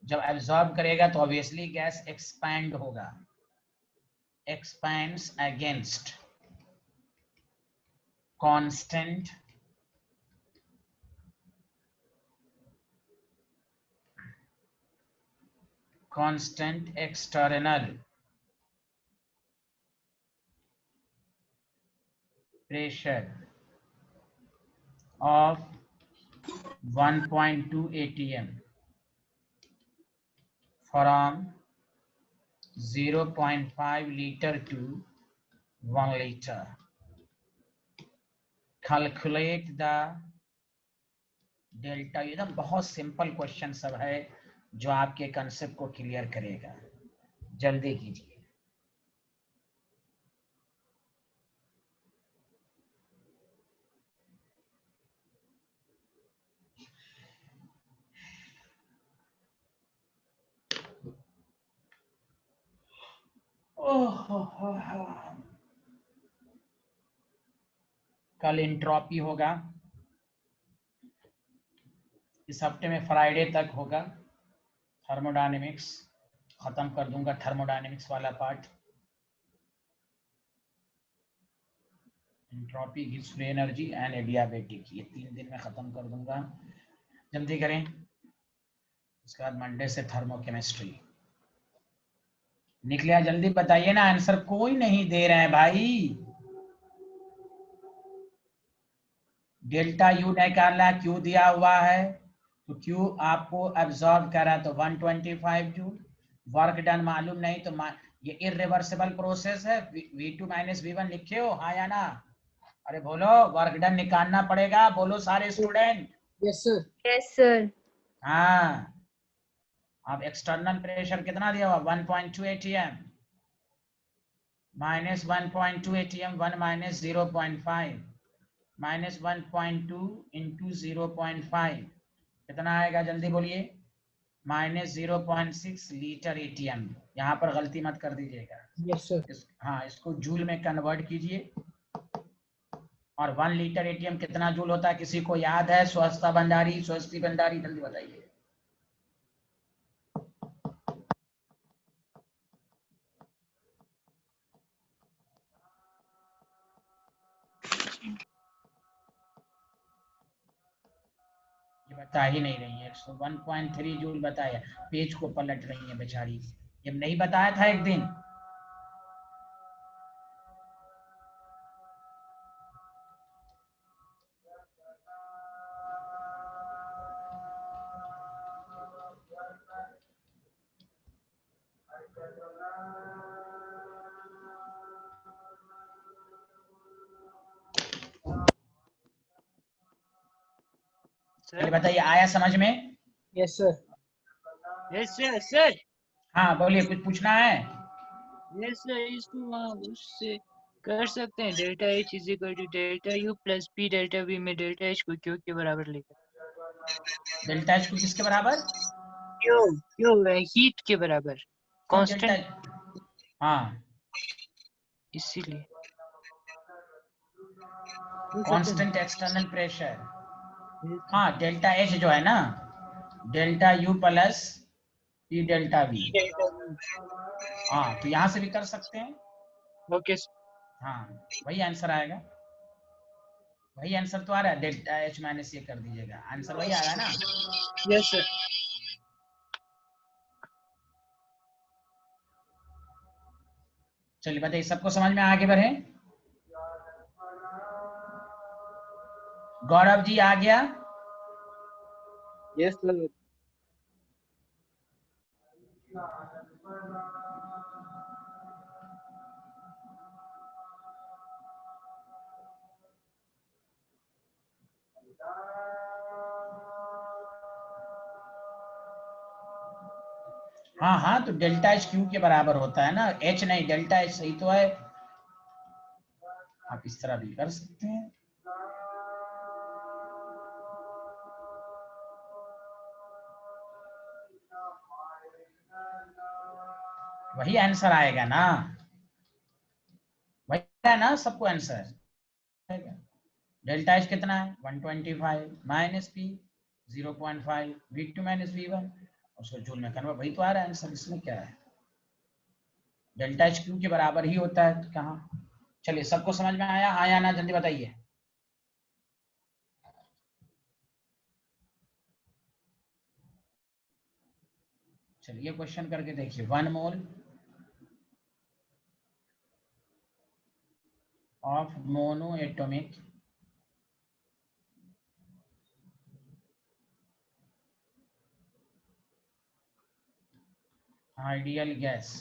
जब एब्जॉर्ब करेगा तो ऑब्वियसली गैस एक्सपैंड होगा, expands against constant external pressure of 1.2 atm from 0.5 liter to 1 liter. Calculate the delta. एकदम बहुत simple question सब है जो आपके कंसेप्ट को क्लियर करेगा, जल्दी कीजिए। कल एंट्रोपी होगा, इस हफ्ते में फ्राइडे तक होगा। थर्मोडायनेमिक्स खत्म कर दूंगा, थर्मोडायनेमिक्स वाला part. Entropy gives free energy and adiabatic, ये 3 दिन में खत्म कर दूंगा, जल्दी करें। उसके बाद मंडे से थर्मोकेमिस्ट्री। निकलिया? जल्दी बताइए ना, आंसर कोई नहीं दे रहे हैं भाई। डेल्टा यू निकालना, क्यू दिया हुआ है, तो क्यू आपको एब्जॉर्ब कर रहा है तो 125 जूल, वर्क डन मालूम नहीं तो ये इरिवर्सिबल प्रोसेस है। V2 माइनस V1 लिखे हो, हाँ या ना? अरे बोलो, वर्क डन निकालना पड़ेगा, बोलो सारे student. Yes sir. Yes, sir. हाँ, अब एक्सटर्नल प्रेशर कितना दिया हुआ? 1.2 atm minus 1.2 atm, 1 minus 0.5 minus 1.2 into 0.5 कितना आएगा? जल्दी बोलिए। Minus 0.6 litre ATM. यहाँ पर गलती मत कर दीजिएगा। Yes sir. हाँ, इसको जूल में कन्वर्ट कीजिए। और 1 लीटर एटीएम कितना जूल होता है? किसी को याद है? स्वस्ता भंडारी, स्वस्ति भंडारी, जल्दी बताइए। ये बता ही नहीं रही है। 1.3 जूल बताया, पेज को पलट रही है बेचारी। ये नहीं बताया था एक दिन? चलिए सर बताइए, आया समझ में? Yes sir. Yes sir sir हाँ बोलिए, कुछ पूछना है? यस सर इसको वहाँ उससे कर सकते हैं। Delta H is equal to delta U plus P delta V में डेल्टा एच को क्यू के बराबर लेकर। डेल्टा एच को किसके बराबर? क्यू क्यू हीट के बराबर क्यों डेल्टा? कांस्टेंट, हाँ, इसीलिए कांस्टेंट एक्सटर्नल प्रेशर। हाँ, डेल्टा एच जो है ना, delta U plus P delta we. हाँ, तो यहाँ से भी कर सकते हैं। ओके हाँ, वही आंसर आएगा। वही आंसर तो आ रहा है। डेल्टा एच माइनस ये कर दीजिएगा, आंसर वही आ रहा है ना। Yes sir. चलिए बताइए, सबको समझ में? आगे बढ़े। गौरव जी आ गया? Yes sir. हाँ हाँ, तो डेल्टा एच क्यू के बराबर होता है ना, एच नहीं, डेल्टा एच सही तो है। आप इस तरह भी कर सकते हैं। वही आंसर आएगा ना, वही है ना सबको आंसर। डेल्टा एच कितना है? 125 minus P 0.5 V2 minus V1, उसको जूल में कन्वर्ट, वही तो आ रहा है आंसर। इसमें क्या है? डेल्टा एच क्यू के बराबर ही होता है, तो कहाँ? चलिए, सबको समझ में आया? हाँ या ना, जल्दी बताइए। चलिए क्वेश्चन करके देखिए। 1 मोल of monoatomic ideal gas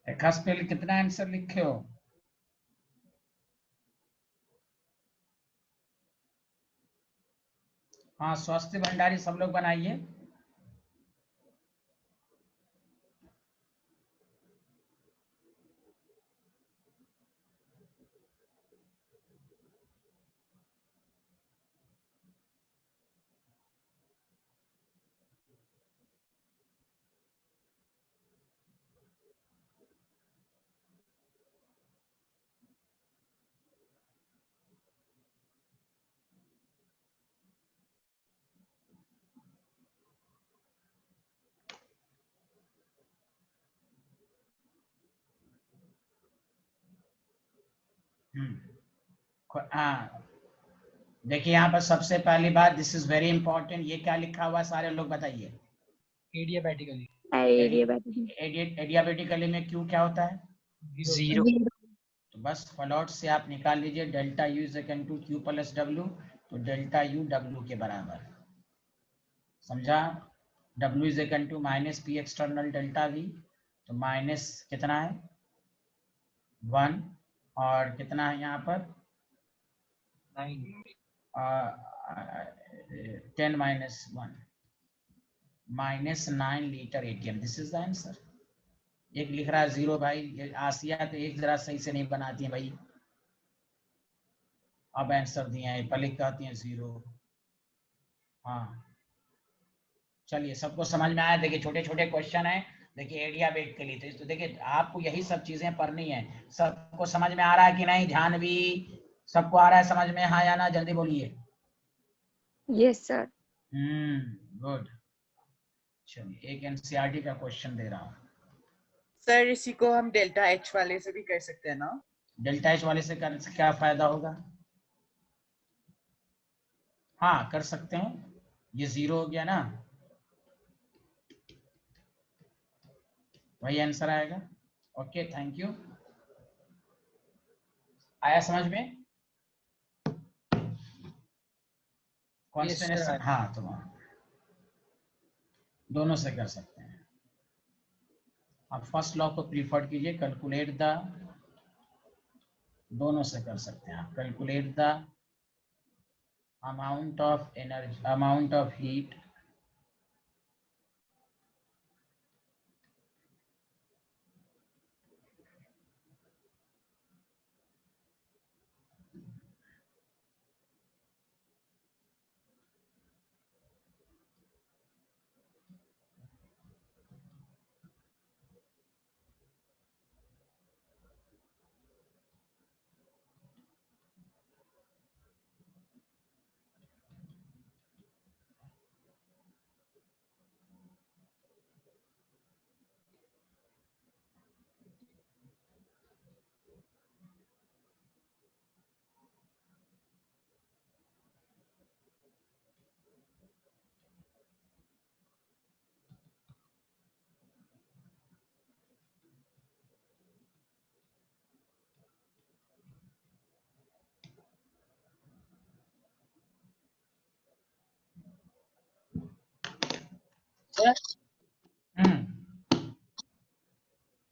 Rekha spell कितना आंसर लिखे हो? हाँ, स्वास्थ्य भंडारी सब लोग बनाइए। हाँ, देखिए यहाँ पर सबसे पहली बात, दिस इज वेरी इंपॉर्टेंट, ये क्या लिखा हुआ है सारे लोग बताइए। एडियाबैटिकली। एडियाबेटिकली में क्यू क्या होता है? 0। तो बस फलॉट से आप निकाल लीजिए delta U is equal to Q plus W, तो डेल्टा यू डब्ल्यू के बराबर, समझा? W is equal to minus P external delta V, तो माइनस कितना है 1, और कितना है यहाँ पर 10 minus 1 minus 9 litre ATM, this is the answer. एक लिख रहा है 0 भाई, ये आसिया तो एक जरा सही से नहीं बनाती है भाई। अब आंसर दिए हैं, पलिक कहती हैं 0। हाँ चलिए, सबको समझ में आया? देखिए छोटे छोटे क्वेश्चन है, देखिए एडियाबेट के लिए, तो देखिए आपको यही सब चीजें पढ़नी है। सबको समझ में आ रहा है कि नहीं? ध्यान भी सबको आ रहा है समझ में? हाँ या ना, जल्दी बोलिए। Yes sir. गुड। चलिए एक एनसीईआरटी का क्वेश्चन दे रहा हूँ। सर इसी को हम डेल्टा एच वाले से भी कर सकते हैं ना? डेल्टा एच वाले से करने से क्या फायदा होगा? हाँ कर सकते हैं, ये 0 हो गया ना, वही आंसर आएगा। ओके थैंक यू, आया समझ में? कॉन्स्टेंट, हाँ तो दोनों से कर सकते हैं। आप फर्स्ट लॉ को प्रीफर कीजिए, कैलकुलेट द, दोनों से कर सकते हैं आप। Calculate the amount of energy, amount of heat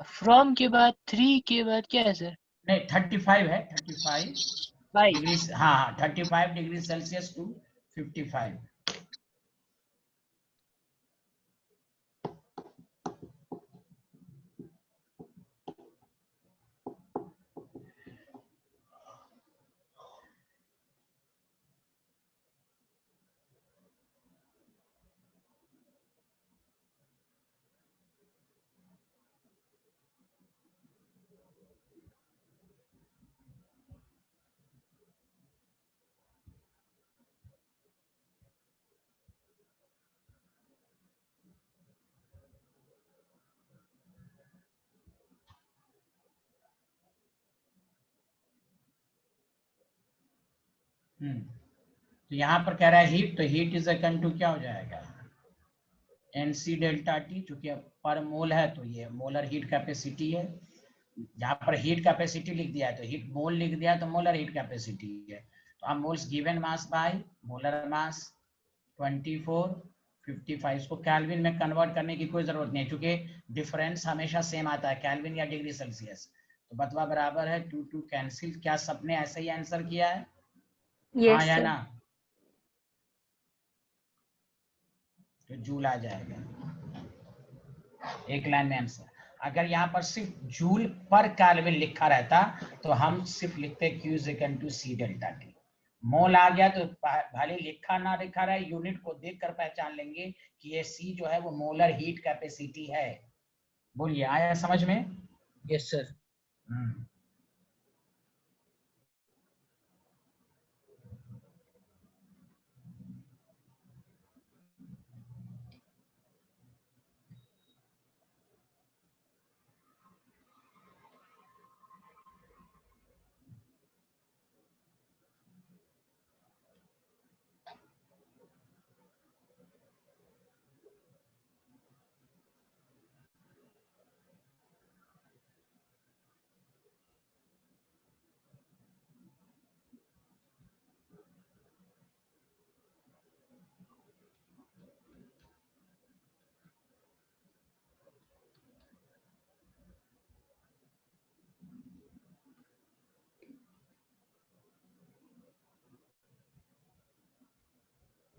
from के बाद 3 के बाद क्या है सर? नहीं 35 है, 35 डिग्री, हाँ 35 डिग्री सेल्सियस टू 55। तो यहाँ पर कह रहा है हीट, तो हीट इज इक्वल टू क्या हो जाएगा NC डेल्टा टी, चूंकि पर मोल है तो ये मोलर हीट कैपेसिटी है। यहाँ पर हीट कैपेसिटी लिख दिया है तो हीट मोल लिख दिया तो मोलर हीट कैपेसिटी है। तो अब moles given mass by molar mass 24, 55। इसको केल्विन में कन्वर्ट करने की कोई जरूरत नहीं है क्योंकि डिफरेंस हमेशा सेम आता है केल्विन या डिग्री सेल्सियस। तो बतवा बराबर है 2 2 कैंसिल। क्या सबने ऐसे ही आंसर किया है? हाँ Yes, या sir. ना? तो जूल आ जाएगा एक लाइन में आंसर। अगर यहाँ पर सिर्फ जूल पर केल्विन लिखा रहता तो हम सिर्फ लिखते Q is equal to C delta T। Mole आ गया तो भले लिखा ना लिखा रहे, यूनिट को देखकर पहचान लेंगे कि ये C जो है वो मोलर हीट कैपेसिटी है। बोलिए, आया समझ में? Yes sir.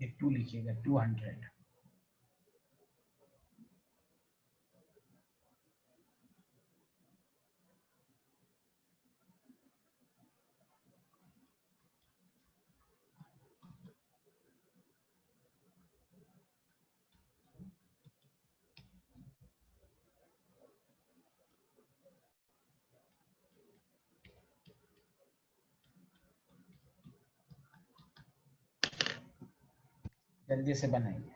ये 2 लिखिएगा 200। जल्दी से बनाइए।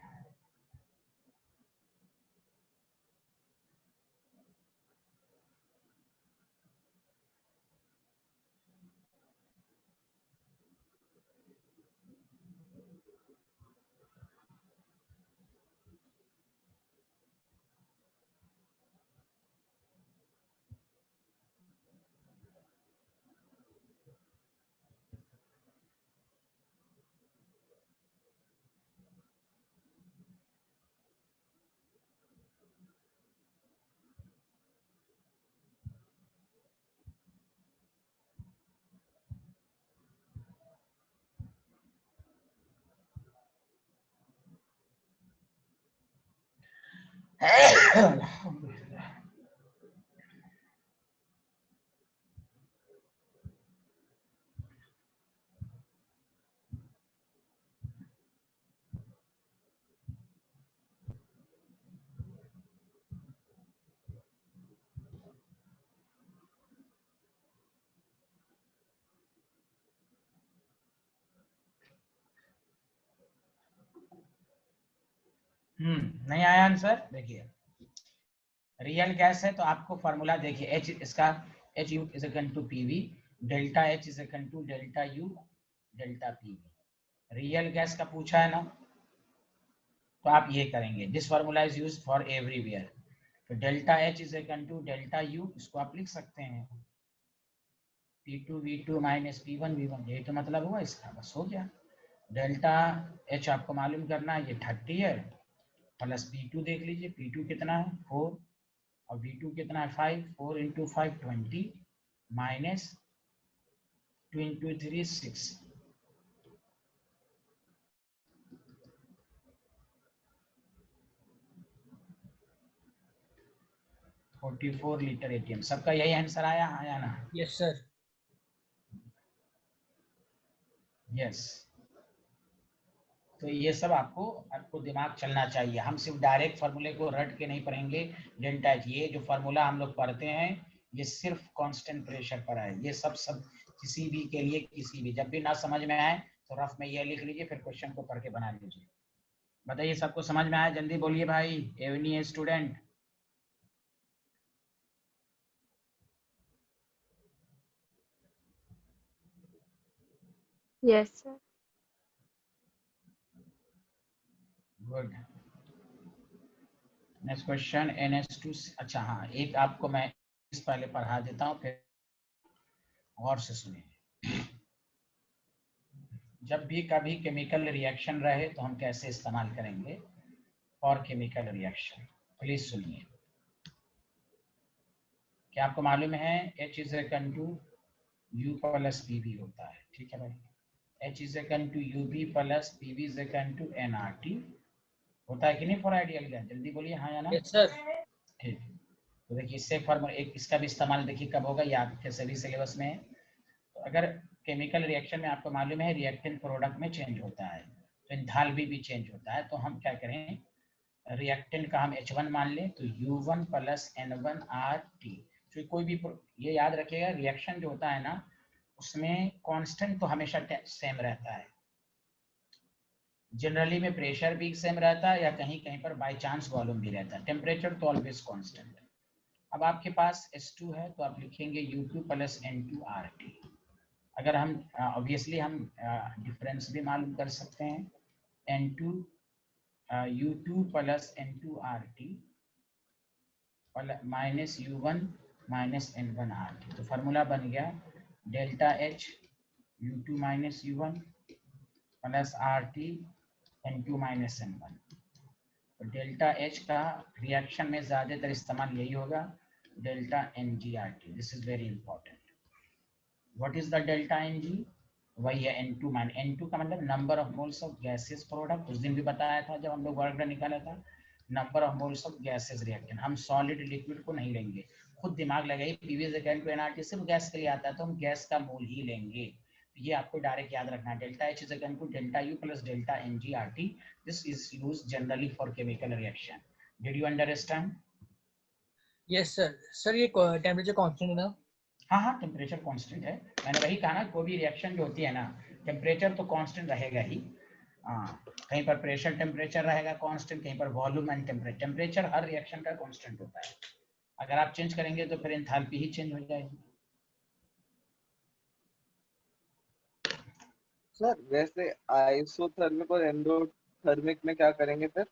नहीं आया आंसर? देखिए रियल गैस है तो आपको फॉर्मूला देखिए H इसका H U is equal to PV, delta H is equal to delta U delta PV। Real gas का पूछा है ना, तो आप ये करेंगे this formula is used for everywhere. तो delta H is equal to delta U, इसको आप लिख सकते हैं P2 V2 minus P1 V1। यही तो मतलब हुआ इसका, बस हो गया। डेल्टा H आपको मालूम करना है, ये 30 है, प्लस P2 देख लीजिए, P2 कितना है 4 और V2 कितना है 5, 4 into 5 20 minus 2 into 3 6। 44 litre ATM। सबका यही आंसर आया? आया ना? Yes sir. यस। तो ये सब आपको दिमाग चलना चाहिए। हम सिर्फ डायरेक्ट फार्मूले को रट के नहीं पढ़ेंगे। डेल्टा H, ये जो फार्मूला हम लोग पढ़ते हैं ये सिर्फ कांस्टेंट प्रेशर पर है। ये सब किसी भी के लिए, किसी भी जब भी ना समझ में आए तो रफ में ये लिख लीजिए, फिर क्वेश्चन को पढ़ के बना लीजिए। बताइए सबको समझ में आया? जल्दी बोलिए भाई, एवनी student. Yes, sir. Good. Next question NH2। अच्छा हाँ, एक आपको मैं इस पहले पढ़ा देता हूँ, फिर गौर से सुनिए। जब भी कभी केमिकल रिएक्शन रहे तो हम कैसे इस्तेमाल करेंगे। For chemical reaction. प्लीज सुनिए, क्या आपको मालूम है H is equal to U plus PV होता है, ठीक है भाई। H is equal to UB plus PV is equal to nRT होता है कि नहीं फॉर आइडियल गैस? जल्दी बोलिए हाँ या ना। Yes sir. ठीक, तो देखिए इससे फॉर्मूला एक इसका भी इस्तेमाल देखिए कब होगा, ये आपके सभी सिलेबस में है। तो अगर केमिकल रिएक्शन में आपको मालूम है रिएक्टेंट प्रोडक्ट में चेंज होता है तो एंथैल्पी भी चेंज होता है, तो हम क्या करें, रिएक्टेंट का हम H1 मान लें तो U1 प्लस N1 RT। तो कोई भी ये याद रखिएगा रिएक्शन जो होता है ना उसमें कांस्टेंट तो हमेशा सेम रहता है, जनरली में प्रेशर भी सेम रहता है या कहीं कहीं पर बाय चांस वॉल्यूम भी रहता है, टेम्परेचर तो ऑलवेज कांस्टेंट। अब आपके पास H2 है तो आप लिखेंगे U2 प्लस N2 RT। अगर हम ऑब्वियसली हम डिफरेंस भी मालूम कर सकते हैं, N2 U2 plus N2 RT minus U1 minus N1 RT। तो फार्मूला बन गया delta H U2 minus U1 plus RT N2 minus N1। तो डेल्टा H का रिएक्शन में ज्यादातर इस्तेमाल यही होगा, delta NG/RT। This is very important. What is the delta NG? वही है N2 मान, N2 का मतलब number of moles of gases product, उस दिन भी बताया था जब हम लोग वर्क निकाला था, number of moles of gases reactant. हम सॉलिड लिक्विड को नहीं लेंगे, खुद दिमाग लगाइए, PV is equal to nRT सिर्फ गैस के लिए आता है तो हम गैस का मोल ही लेंगे। ये आपको डायरेक्ट याद रखना है, delta H is equal to delta U plus delta NG/RT। This is used generally for chemical reaction. Did you understand? Yes sir. Sir ये टेम्परेचर कांस्टेंट है ना? हाँ हाँ, टेम्परेचर कांस्टेंट है, मैंने वही कहा ना, कोई भी रिएक्शन जो होती है ना टेम्परेचर तो कांस्टेंट रहेगा ही। हाँ, कहीं पर प्रेशर टेम्परेचर रहेगा कांस्टेंट, कहीं पर volume and temperature, temperature her reaction का कांस्टेंट होता है। अगर आप चेंज करेंगे तो फिर एंथैल्पी ही चेंज हो जाएगी। सर वैसे आइसोथर्मिक और एंडोथर्मिक में क्या करेंगे फिर?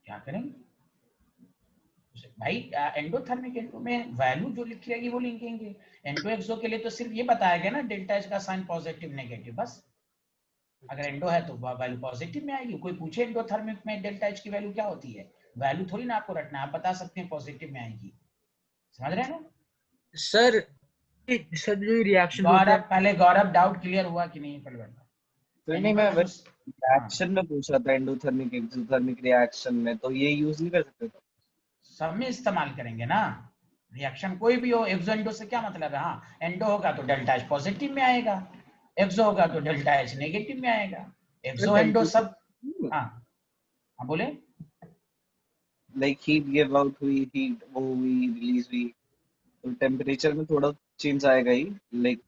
क्या करेंगे भाई, एंडोथर्मिक एंडो में वैल्यू जो लिखी रहेगी वो लिखेंगे। एंडो एक्सो के लिए तो सिर्फ ये बताया गया ना डेल्टा H का साइन पॉजिटिव नेगेटिव, बस। अगर एंडो है तो वैल्यू पॉजिटिव में आएगी। कोई पूछे एंडोथर्मिक में डेल्टा H की वैल्यू क्या होती है, वैल्यू थोड़ी ना आपको रखना है, आप बता सकते हैं पॉजिटिव में आएगी। समझ रहे हैं ना सर? सर जो रिएक्शन गौरव, पहले गौरव डाउट क्लियर हुआ कि नहीं? पहले तो नहीं, मैं रिएक्शन में पूछ रहा था, एंडोथर्मिक एक्सोथर्मिक रिएक्शन में तो ये यूज नहीं कर सकते? सब में इस्तेमाल करेंगे ना, रिएक्शन कोई भी हो। एक्सो एंडो से क्या मतलब है? हाँ, एंडो होगा तो डेल्टा H पॉजिटिव में आएगा, एक्सो होगा तो डेल्टा H नेगेटिव में आएगा। एक्सो एंडो सब। हाँ हाँ बोले। लाइक हीट गिव आउट हुई, हीट वो हुई, रिलीज हुई, तो टेम्परेचर में थोड़ा चेंज आएगा ही, like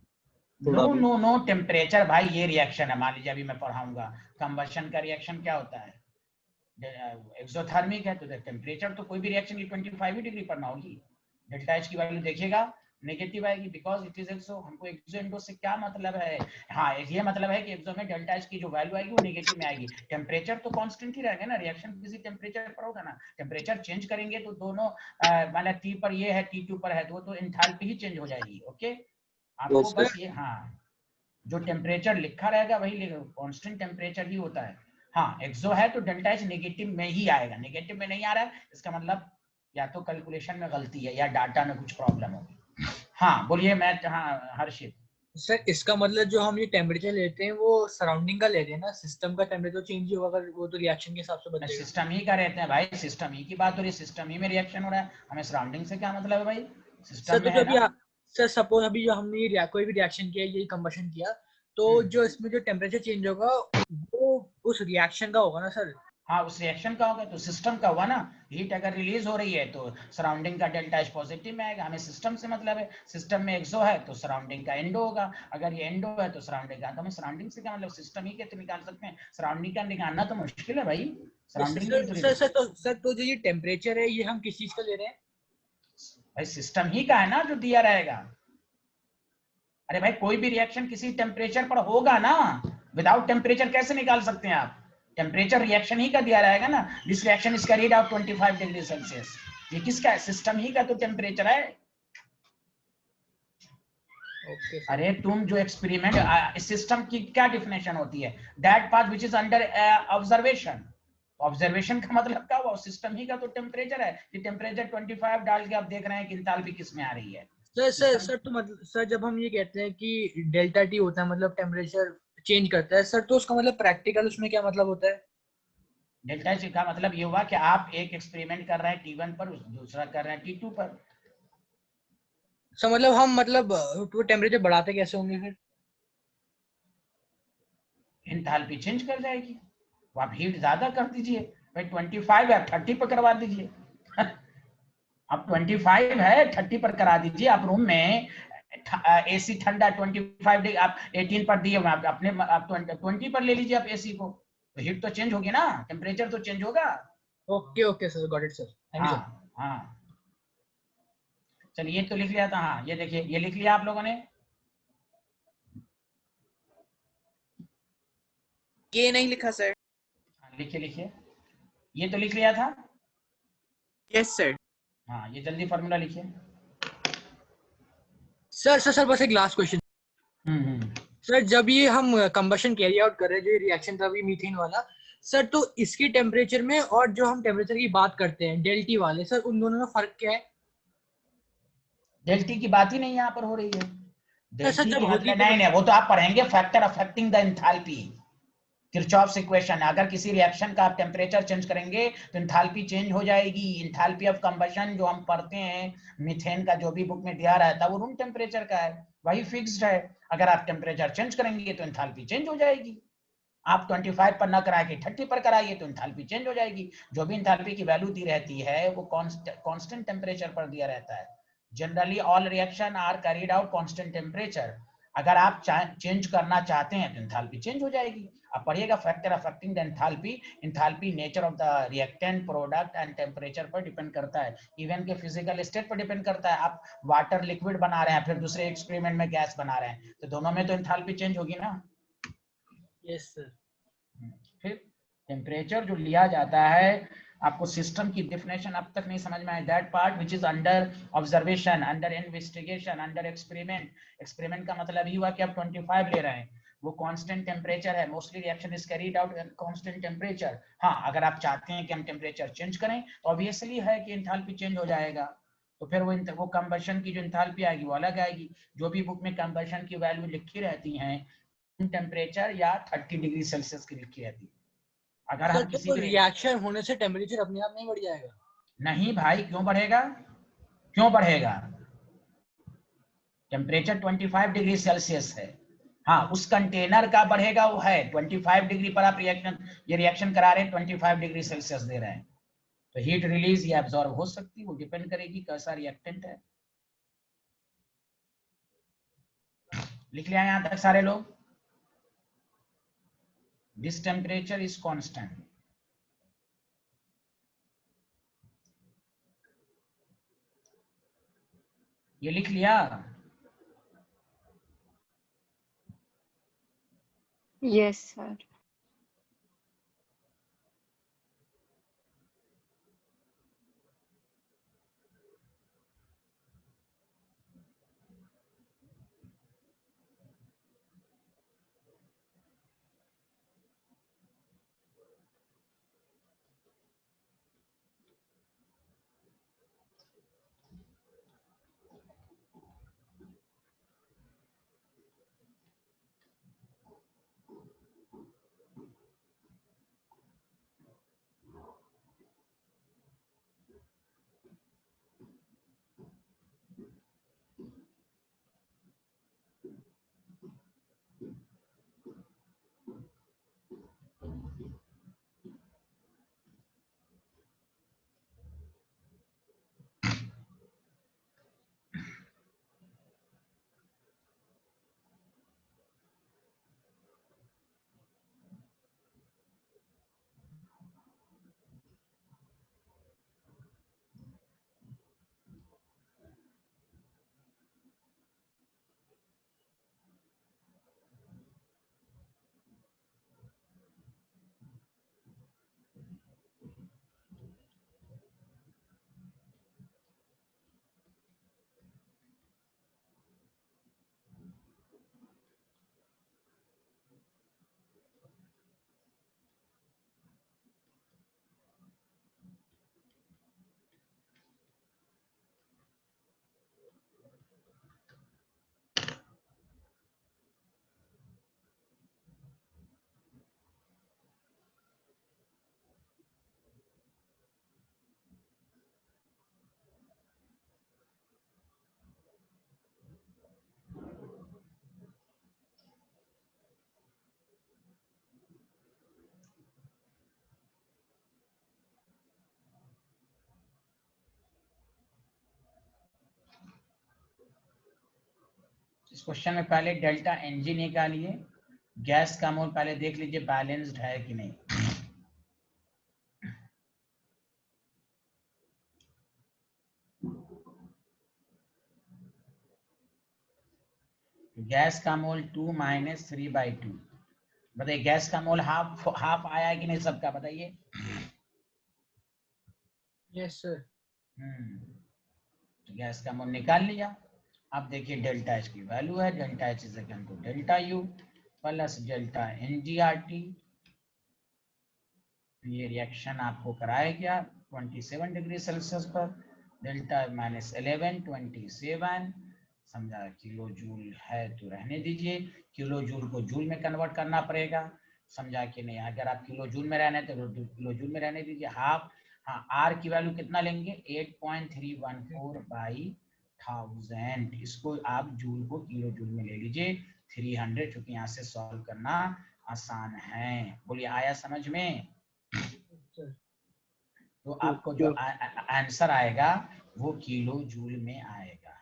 no no no, temperature भाई ये रिएक्शन है, मान लीजिए अभी मैं पढ़ाऊंगा कंबशन का रिएक्शन क्या होता है, एक्सोथर्मिक है तो टेम्परेचर तो कोई भी रिएक्शन की 25 डिग्री पर ना होगी। डेल्टा H की वैल्यू देखिएगा नेगेटिव आएगी बिकॉज इट इज एक्सो। हमको एक्सो एंडो से क्या मतलब है? हाँ, ये मतलब है कि एक्सो में डेल्टा H की जो वैल्यू आएगी वो नेगेटिव में आएगी। टेम्परेचर तो कांस्टेंट ही रहेगा ना, रिएक्शन किसी टेम्परेचर पर होगा ना। टेम्परेचर चेंज करेंगे तो दोनों मतलब T पर ये है, T2 पर है, तो एंथैल्पी ही चेंज हो जाएगी। ओके, आपको बस ये, हाँ, जो टेम्परेचर लिखा रहेगा वही कांस्टेंट टेम्परेचर ही होता है। हाँ, एक्सो है तो डेल्टा H नेगेटिव में ही आएगा, नेगेटिव में नहीं आ रहा है इसका मतलब या तो कैलकुलेशन में गलती है या डाटा में कुछ प्रॉब्लम होगी। हाँ बोलिए। मैं हाँ हर्षित। सर इसका मतलब जो हम ये टेम्परेचर लेते हैं वो सराउंडिंग का लेते हैं ना, सिस्टम का टेम्परेचर चेंज होगा अगर वो तो रिएक्शन के हिसाब से बदलेगा। सिस्टम ही का रहते हैं भाई, सिस्टम ही की बात हो रही है, सिस्टम ही में रिएक्शन हो रहा है, हमें सराउंडिंग से क्या मतलब है भाई? सिस्टम में है ना। सर सपोज अभी जो हमने कोई भी रिएक्शन किया, ये कंबशन किया, तो जो इसमें जो टेम्परेचर चेंज होगा वो उस रिएक्शन का होगा ना सर? हाँ, उस रिएक्शन का होगा तो सिस्टम का हुआ ना। हीट अगर रिलीज हो रही है तो सराउंडिंग का डेल्टा H पॉजिटिव में आएगा, हमें सिस्टम से मतलब है। सिस्टम में एक्सो है तो सराउंडिंग का एंडो होगा, अगर ये एंडो है तो सराउंडिंग का। तो हमें सराउंडिंग से क्या मतलब, सिस्टम ही के तो निकाल सकते हैं, सराउंडिंग का निकालना तो मुश्किल है भाई। सराउंडिंग सर तो जो ये टेम्परेचर है ये हम किस चीज का ले रहे हैं भाई? सिस्टम ही का है ना जो दिया रहेगा। अरे भाई कोई भी रिएक्शन किसी टेम्परेचर पर होगा ना, विदाउट टेम्परेचर कैसे निकाल सकते हैं आप? टेम्परेचर रिएक्शन ही का दिया रहेगा ना। This reaction is carried out 25 degree Celsius, ये किसका है? सिस्टम ही का तो टेम्परेचर है। अरे तुम जो एक्सपेरिमेंट, सिस्टम की क्या डिफिनेशन होती है? That part which is under observation. Observation का मतलब क्या हुआ, सिस्टम ही का तो टेम्परेचर है कि टेम्परेचर 25 डाल के आप देख रहे हैं कि इंथैल्पी किस में आ रही है। सर तो मतलब सर जब हम ये कहते हैं कि डेल्टा टी होता है मतलब टेम्परेचर चेंज करता है सर, तो उसका मतलब प्रैक्टिकल उसमें क्या मतलब होता है? डेल्टा टी का मतलब ये हुआ कि आप एक एक्सपेरिमेंट कर रहे हैं T1 पर, दूसरा कर रहे हैं T2 पर। सर मतलब हम मतलब वो टेम्परेचर बढ़ाते कैसे होंगे फिर? इंथैल्पी चेंज कर जाएगी, वो आप हीट ज्यादा कर दीजिए, भाई 25 है 30 पर करवा दीजिए अब 25 है 30 पर करा दीजिए। आप रूम में एसी ठंडा 25 डिग्री आप 18 पर दिए, आप अपने आप 20 पर ले लीजिए आप एसी को, तो हीट तो चेंज होगी ना, टेम्परेचर तो चेंज होगा। Okay okay sir, got it sir, thank you sir. हाँ हाँ, चलिए ये तो लिख लिया था। हाँ ये देखिए, ये लिख लिया आप लोगों ने, ये नहीं लिखा सर। लिखिए लिखिए, ये तो लिख लिया था। Yes sir. हाँ ये जल्दी फॉर्मूला लिखिए। सर बस एक लास्ट क्वेश्चन। हम्म। सर जब ये हम कंबशन कैरी आउट कर रहे हैं, जो रिएक्शन था अभी मीथेन वाला, सर तो इसकी टेम्परेचर में और जो हम टेम्परेचर की बात करते हैं डेल्टी वाले, सर उन दोनों में फर्क क्या है? डेल्टी की बात ही नहीं यहाँ पर हो रही है। सर डेल्टी जब की होती मतलब तो नहीं नहीं, वो तो आप पढ़ेंगे factor affecting the enthalpy, Kirchhoff's equation. अगर किसी रिएक्शन का आप टेम्परेचर चेंज करेंगे तो एंथैल्पी चेंज हो जाएगी। एंथैल्पी ऑफ कंबशन जो हम पढ़ते हैं मीथेन का, जो भी बुक में दिया रहता है वो रूम टेम्परेचर का है, वही फिक्स्ड है। अगर आप टेम्परेचर चेंज करेंगे तो एंथैल्पी चेंज हो जाएगी। आप 25 पर ना करा के 30 पर कराइए तो एंथैल्पी चेंज हो जाएगी। जो भी एंथैल्पी की वैल्यू दी रहती है वो कांस्टेंट टेम्परेचर पर दिया रहता है। Generally all reaction are carried out constant temperature. अगर आप चेंज करना चाहते हैं तो एंथैल्पी चेंज हो जाएगी। आप पढ़िएगा factor affecting the enthalpy. Enthalpy nature of the reactant, product and temperature पर डिपेंड करता है, इवन के फिजिकल स्टेट पर डिपेंड करता है। आप वाटर लिक्विड बना रहे हैं, फिर दूसरे एक्सपेरिमेंट में गैस बना रहे हैं, तो दोनों में तो एंथैल्पी चेंज होगी ना। Yes sir. फिर टेम्परेचर जो लिया जाता है, आपको सिस्टम की डेफिनेशन अब तक नहीं समझ में आया, that part which is under observation, under investigation, under experiment. Experiment का मतलब ही हुआ कि आप 25 ले रहे हैं, वो कांस्टेंट टेम्परेचर है, mostly reaction is carried out at constant temperature. हाँ अगर आप चाहते हैं कि हम टेम्परेचर चेंज करें तो ऑब्वियसली है कि एंथैल्पी चेंज हो जाएगा, तो फिर वो कंबशन की जो एंथैल्पी आएगी वो अलग आएगी। जो भी बुक में कंबशन की वैल्यू लिखी रहती हैं टेम्परेचर या 30 डिग्री सेल्सियस की लिखी रहती है। अगर सर हम किसी तो भी रिएक्शन होने से टेम्परेचर अपने आप नहीं बढ़ जाएगा? नहीं भाई, क्यों बढ़ेगा, क्यों बढ़ेगा? टेम्परेचर 25 डिग्री सेल्सियस है, हाँ उस कंटेनर का बढ़ेगा वो है 25 डिग्री पर। आप रिएक्शन, ये रिएक्शन करा रहे हैं 25 डिग्री सेल्सियस दे रहे हैं, तो हीट रिलीज या एब्जॉर्ब हो सकती है, वो डिपेंड करेगी कैसा रिएक्टेंट है। लिख लिया यहां तक सारे लोग? दिस टेम्परेचर इज कांस्टेंट, ये लिख लिया? Yes, sir. इस क्वेश्चन में पहले डेल्टा एनजी निकालिए, गैस का मोल पहले देख लीजिए बैलेंस्ड है कि नहीं। गैस का मोल 2 - 3/2, बताइए गैस का मोल हाफ आया है कि नहीं सबका, बताइए। Yes sir. तो गैस का मोल निकाल लिया। अब देखिए डेल्टा एच की वैल्यू है, delta H is equal to delta U plus delta NGRT. ये रिएक्शन आपको कराया गया 27 डिग्री सेल्सियस पर, डेल्टा -11 27, समझा किलो जूल है तो रहने दीजिए, किलो जूल को जूल में कन्वर्ट करना पड़ेगा, समझा कि नहीं। अगर आप किलो जूल में रहने तो किलो जूल में रहने दीजिए। हाफ, हाँ आर की वैल्यू कितना लेंगे 8.314/1000, इसको आप जूल को किलो जूल में ले लीजिए 300, क्योंकि यहाँ से सॉल्व करना आसान है। बोलिए आया समझ में? तो आपको जो आंसर आएगा वो किलो जूल में आएगा।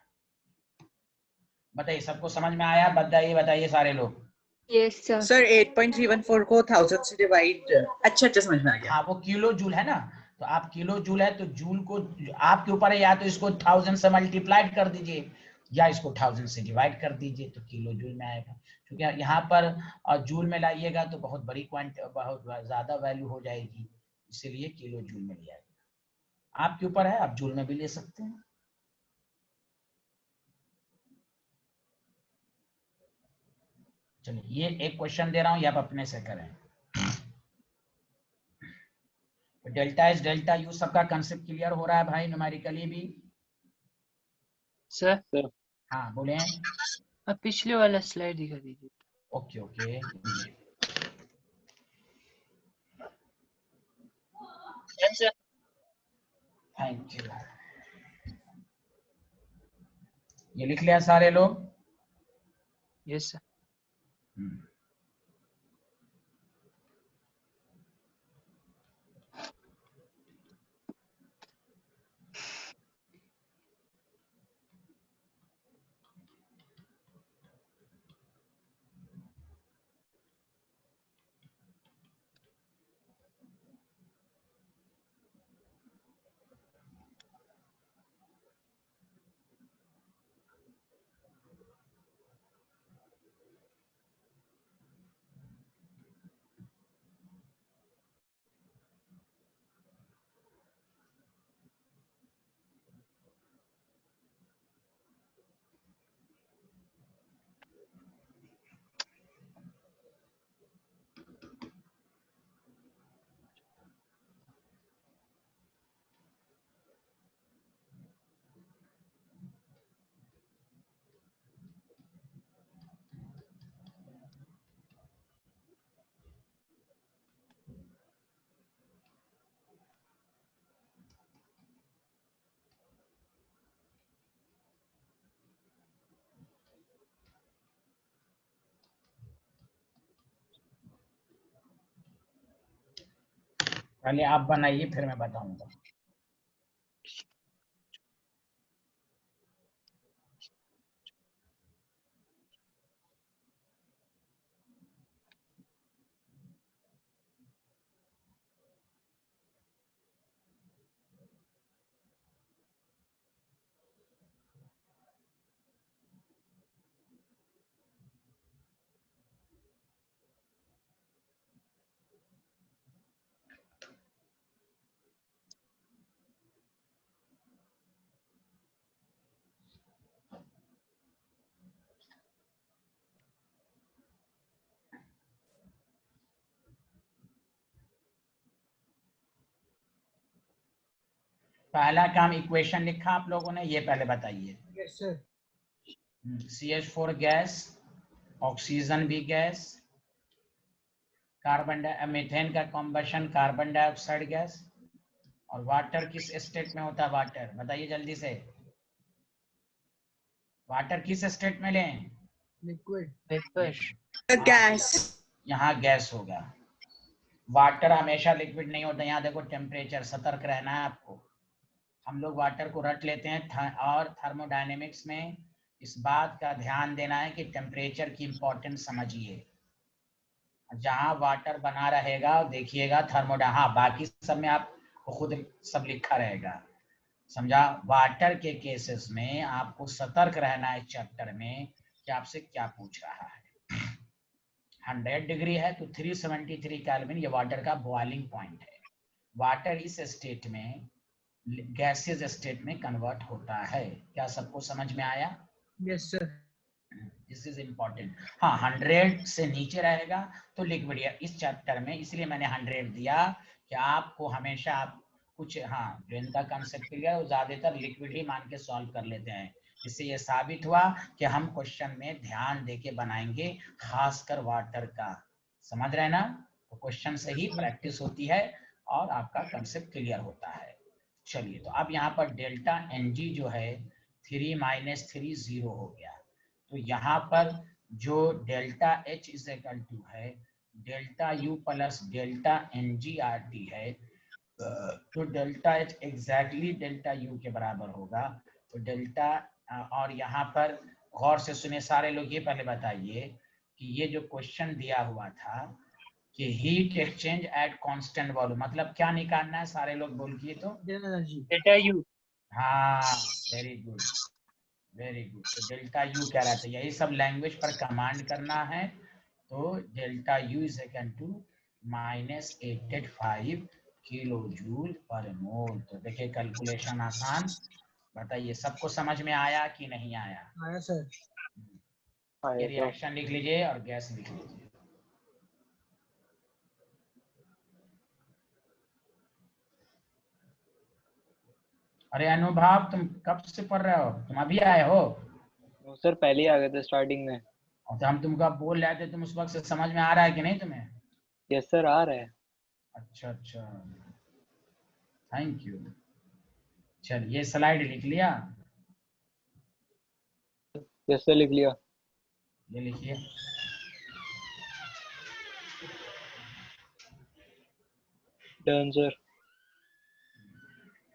बताइए सबको समझ में आया? बताइए सारे लोग। Yes sir. सर 8.314 को 1000 से डिवाइड, अच्छा समझ में आ गया। हाँ वो किलो जूल है ना, तो आप किलो जूल है तो जूल को आपके ऊपर है, या तो इसको 1000 से मल्टीप्लाइड कर दीजिए या इसको 1000 से डिवाइड कर दीजिए तो किलो जूल में आएगा। क्योंकि यहाँ पर जूल में लाइएगा तो बहुत बड़ी क्वांटिटी, बहुत ज्यादा वैल्यू हो जाएगी, इसीलिए किलो जूल में लिया गया। आपके ऊपर है, आप जूल में भी ले सकते हैं। चलिए ये एक क्वेश्चन दे रहा हूं, ये आप अपने से करें। डेल्टा एच डेल्टा यू सबका कंसेप्ट क्लियर हो रहा है भाई, न्यूमेरिकली भी? सर हाँ बोले। अब पिछले वाला स्लाइड दिखा दीजिए। Okay okay, thank you. ये लिख लिया सारे लोग? Yes sir. पहले आप बनाइए फिर मैं बताऊंगा। पहला काम इक्वेशन लिखा आप लोगों ने, ये पहले बताइए। Yes sir. CH4 gas, oxygen भी गैस, मीथेन का कॉम्बशन कार्बन डाइऑक्साइड गैस, और वाटर किस स्टेट में होता है? वाटर बताइए जल्दी से, वाटर किस स्टेट में लें? लिक्विड। गैस। यहाँ गैस होगा। वाटर हमेशा लिक्विड नहीं होता, यहाँ देखो टेम्परेचर, सतर्क रहना है आपको। हम लोग वाटर को रट लेते हैं और थर्मोडायनेमिक्स में इस बात का ध्यान देना है कि टेम्परेचर की इंपॉर्टेंस समझिए। जहां वाटर बना रहेगा देखिएगा थर्मोडा, हाँ बाकी सब में आपको खुद सब लिखा रहेगा, समझा। वाटर के केसेस में आपको सतर्क रहना है चैप्टर में कि आपसे क्या पूछ रहा है। 100 डिग्री है तो 373 केल्विन ये वाटर का बॉइलिंग पॉइंट है। वाटर इस स्टेट में गैसियस स्टेट में कन्वर्ट होता है। क्या सबको समझ में आया? Yes sir. This is important. हाँ 100 से नीचे रहेगा तो लिक्विड, इस चैप्टर में इसलिए मैंने 100 दिया कि आपको हमेशा आप कुछ, हाँ जो इनका कंसेप्ट क्लियर है वो ज्यादातर लिक्विड ही मान के सॉल्व कर लेते हैं। इससे ये साबित हुआ कि हम क्वेश्चन में ध्यान देके बनाएंगे, खासकर वाटर का, समझ रहे ना। तो क्वेश्चन से ही प्रैक्टिस होती है और आपका कंसेप्ट क्लियर होता है। चलिए तो अब यहाँ पर डेल्टा NG जो है 3 - 3 0 हो गया। तो यहाँ पर जो delta H is equal to है delta U plus delta NG/RT है, तो delta H exactly delta U के बराबर होगा। तो डेल्टा, और यहाँ पर गौर से सुने सारे लोग, ये पहले बताइए कि ये जो क्वेश्चन दिया हुआ था कि heat exchange at constant volume, मतलब क्या निकालना है, सारे लोग बोलिए तो। Delta you. हाँ वेरी गुड, वेरी गुड। तो डेल्टा U कह रहा था, यही सब लैंग्वेज पर कमांड करना है। तो delta U is equal to -85 kilo joule per mole. तो देखिए कैलकुलेशन आसान, बताइए सबको समझ में आया कि नहीं आया? आया सर। ये रिएक्शन लिख लीजिए और गैस लिख लीजिए। अरे अनुभव तुम कब से पढ़ रहे हो? तुम अभी आए हो? सर पहले ही आ गए थे स्टार्टिंग में। और तो हम तुमको बोल रहे थे, तुम उस वक्त से समझ में आ रहा है कि नहीं तुम्हें? यस सर आ रहा है। अच्छा अच्छा, थैंक यू। चलिए स्लाइड लिख लिया? यस सर लिख लिया। ये लिखिए। Done sir.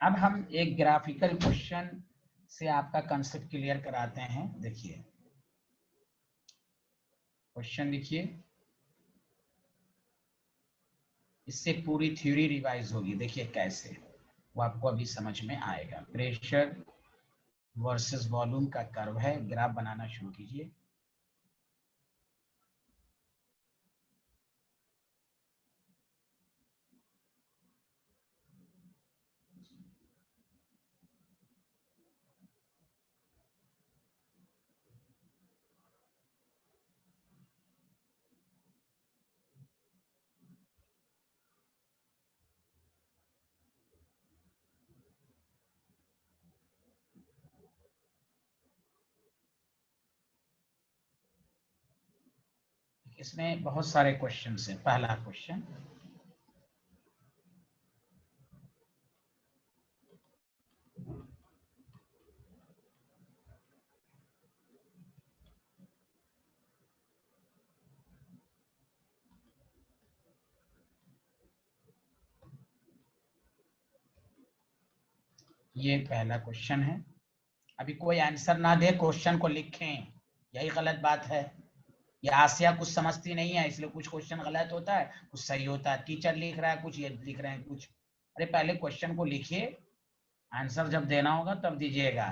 अब हम एक ग्राफिकल क्वेश्चन से आपका कंसेप्ट क्लियर कराते हैं। देखिए क्वेश्चन लिखिए, इससे पूरी थ्योरी रिवाइज होगी। देखिए कैसे, वो आपको अभी समझ में आएगा। प्रेशर वर्सेस वॉल्यूम का कर्व है, ग्राफ बनाना शुरू कीजिए। इसमें बहुत सारे क्वेश्चन हैं। पहला क्वेश्चन, ये पहला क्वेश्चन है। अभी कोई आंसर ना दे, क्वेश्चन को लिखें, यही गलत बात है। ये आसिया कुछ समझती नहीं है, इसलिए कुछ क्वेश्चन गलत होता है, कुछ सही होता है। टीचर लिख रहा है कुछ, ये लिख रहे हैं कुछ। अरे पहले क्वेश्चन को लिखिए, आंसर जब देना होगा तब दीजिएगा।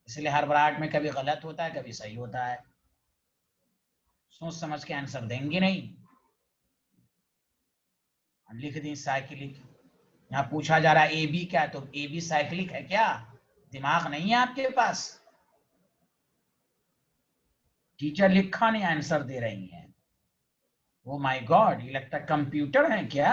इसलिए हड़बड़ाहट में कभी गलत होता है, कभी सही होता है। सोच समझ के आंसर देंगे नहीं। लिख दी साइक्लिक, यहाँ पूछा जा रहा है AB क्या है, तो AB साइक्लिक है क्या? दिमाग नहीं है आपके पास? टीचर लिखा नहीं, आंसर दे रही है। ओ माय गॉड, ये लगता है कंप्यूटर है क्या?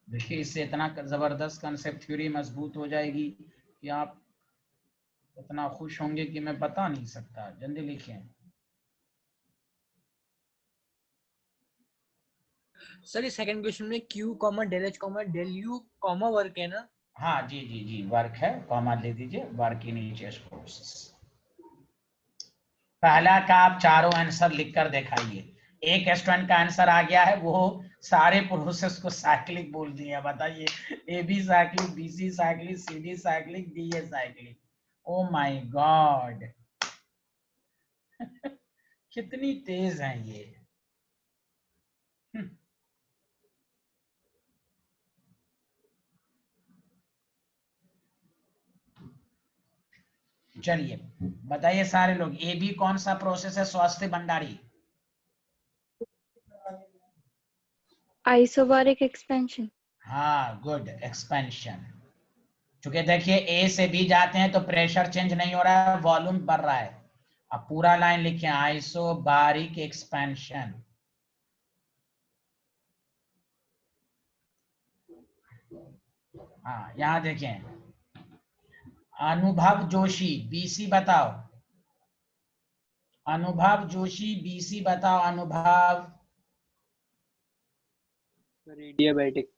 देखिए इससे इतना जबरदस्त कंसेप्ट थ्योरी मजबूत हो जाएगी कि आप इतना खुश होंगे कि मैं बता नहीं सकता। जल्दी लिखें। सर ये सेकंड क्वेश्चन में Q comma del H comma del U comma work है ना? हाँ जी जी जी, वर्क है, कॉमा ले दीजिए, वर्क इन ईच प्रोसेस। पहला का आप चारों आंसर लिखकर दिखाइए। एक स्टूडेंट का आंसर आ गया है, वो सारे प्रोसेस को साइक्लिक बोल दिए हैं। बताइए, A B cyclic, B C cyclic, C D cyclic, D A cyclic. Oh my God कितनी तेज हैं ये। चलिए बताइए सारे लोग, ए बी कौन सा प्रोसेस है स्वास्थ्य भंडारी? Isobaric expansion. हाँ गुड, एक्सपेंशन। क्योंकि देखिए ए से बी जाते हैं तो प्रेशर चेंज नहीं हो रहा है, वॉल्यूम बढ़ रहा है। अब पूरा लाइन लिखे, आइसोबारिक एक्सपेंशन। हाँ यहाँ देखें, अनुभव जोशी बीसी बताओ। अनुभव जोशी बीसी बताओ। अनुभव एडियाबैटिक।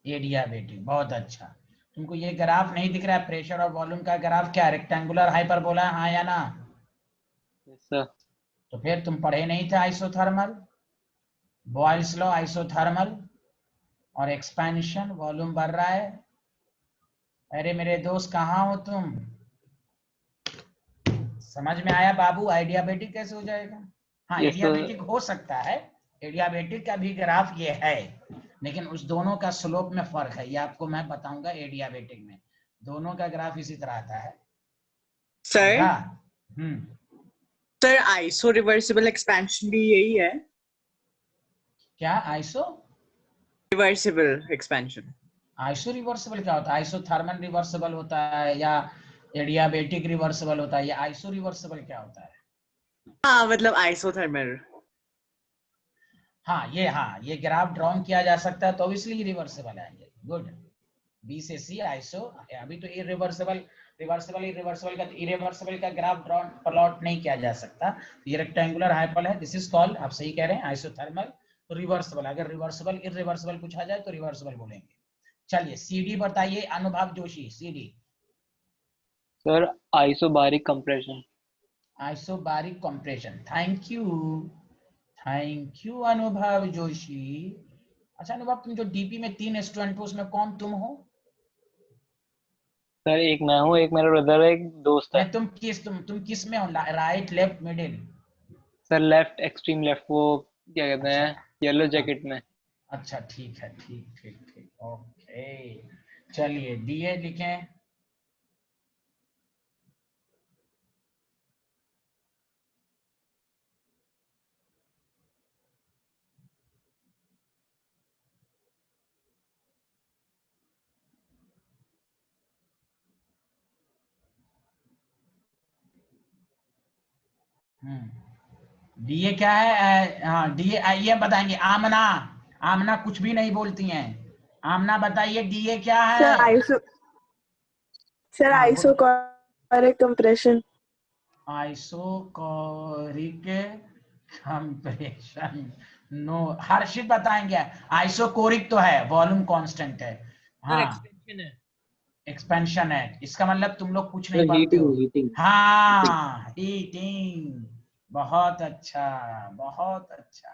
एडियाबेटिक, बहुत अच्छा। तुमको ये ग्राफ नहीं दिख रहा है प्रेशर और वॉल्यूम का ग्राफ? क्या रेक्टेंगुलर हाइपरबोला, हाँ या ना? Yes sir. तो फिर तुम पढ़े नहीं थे आइसोथर्मल, बॉयल्स लॉ, आइसोथर्मल और एक्सपेंशन, वॉल्यूम बढ़ रहा है। अरे मेरे दोस्त कहाँ हो तुम? समझ में आया बाबू? आइडियाबेटिक कैसे हो जाएगा? हाँ यस सर। एडियाबेटिक हो सकता है, एडियाबेटिक का भी ग्राफ ये है, लेकिन उस दोनों का स्लोप में फर्क है, ये आपको मैं बताऊंगा। एडियाबेटिक में दोनों का ग्राफ इसी तरह आता है। Sir sir iso reversible expansion भी यही है? क्या iso reversible expansion? Iso reversible क्या होता है? आइसोथर्मल रिवर्सिबल होता है या एडियाबेटिक रिवर्सिबल होता है? या आइसो रिवर्सिबल क्या होता है? हाँ मतलब आइसोथर्मल। हाँ ये ग्राफ ड्रॉन किया जा सकता है तो इसलिए रिवर्सिबल है ये। गुड, बी से सी आइसो। अभी तो इरिवर्सिबल, इरिवर्सिबल का, इरिवर्सिबल का ग्राफ ड्रॉन प्लॉट नहीं किया जा सकता। ये रेक्टेंगुलर हाइपर है, दिस इज कॉल्ड, आप सही कह रहे हैं, आइसोथर्मल। तो रिवर्सिबल, अगर रिवर्सिबल इरिवर्सिबल पूछा जाए तो रिवर्सिबल बोलेंगे। चलिए सीडी बताइए, अनुभव Joshi CD. Sir isobaric compression. Isobaric compression, thank you अनुभव जोशी। अच्छा अनुभव, तुम जो डीपी में 3 स्टूडेंट हो उसमें कौन तुम हो? सर एक मैं हूँ, एक मेरा ब्रदर है, एक दोस्त है। तुम किस में हो? Right, left, middle? Sir left, extreme left, वो क्या कहते अच्छा, हैं, येलो जैकेट में। अच्छा ठीक है, ठीक ओके। चलिए डीए लिखें। डीए क्या है? हाँ डीए, आइए बताएंगे। आमना, आमना कुछ भी नहीं बोलती हैं। आमना बताइए डीए क्या है? Sir isochoric compression. Isochoric compression, no. Harshit बताएंगे। आइसोकोरिक तो है, वॉल्यूम कांस्टेंट है। हाँ एक्सपेंशन है। एक्सपेंशन है, इसका मतलब तुम लोग कुछ नहीं पढ़ते हो। हाँ हीटिंग, बहुत अच्छा, बहुत अच्छा।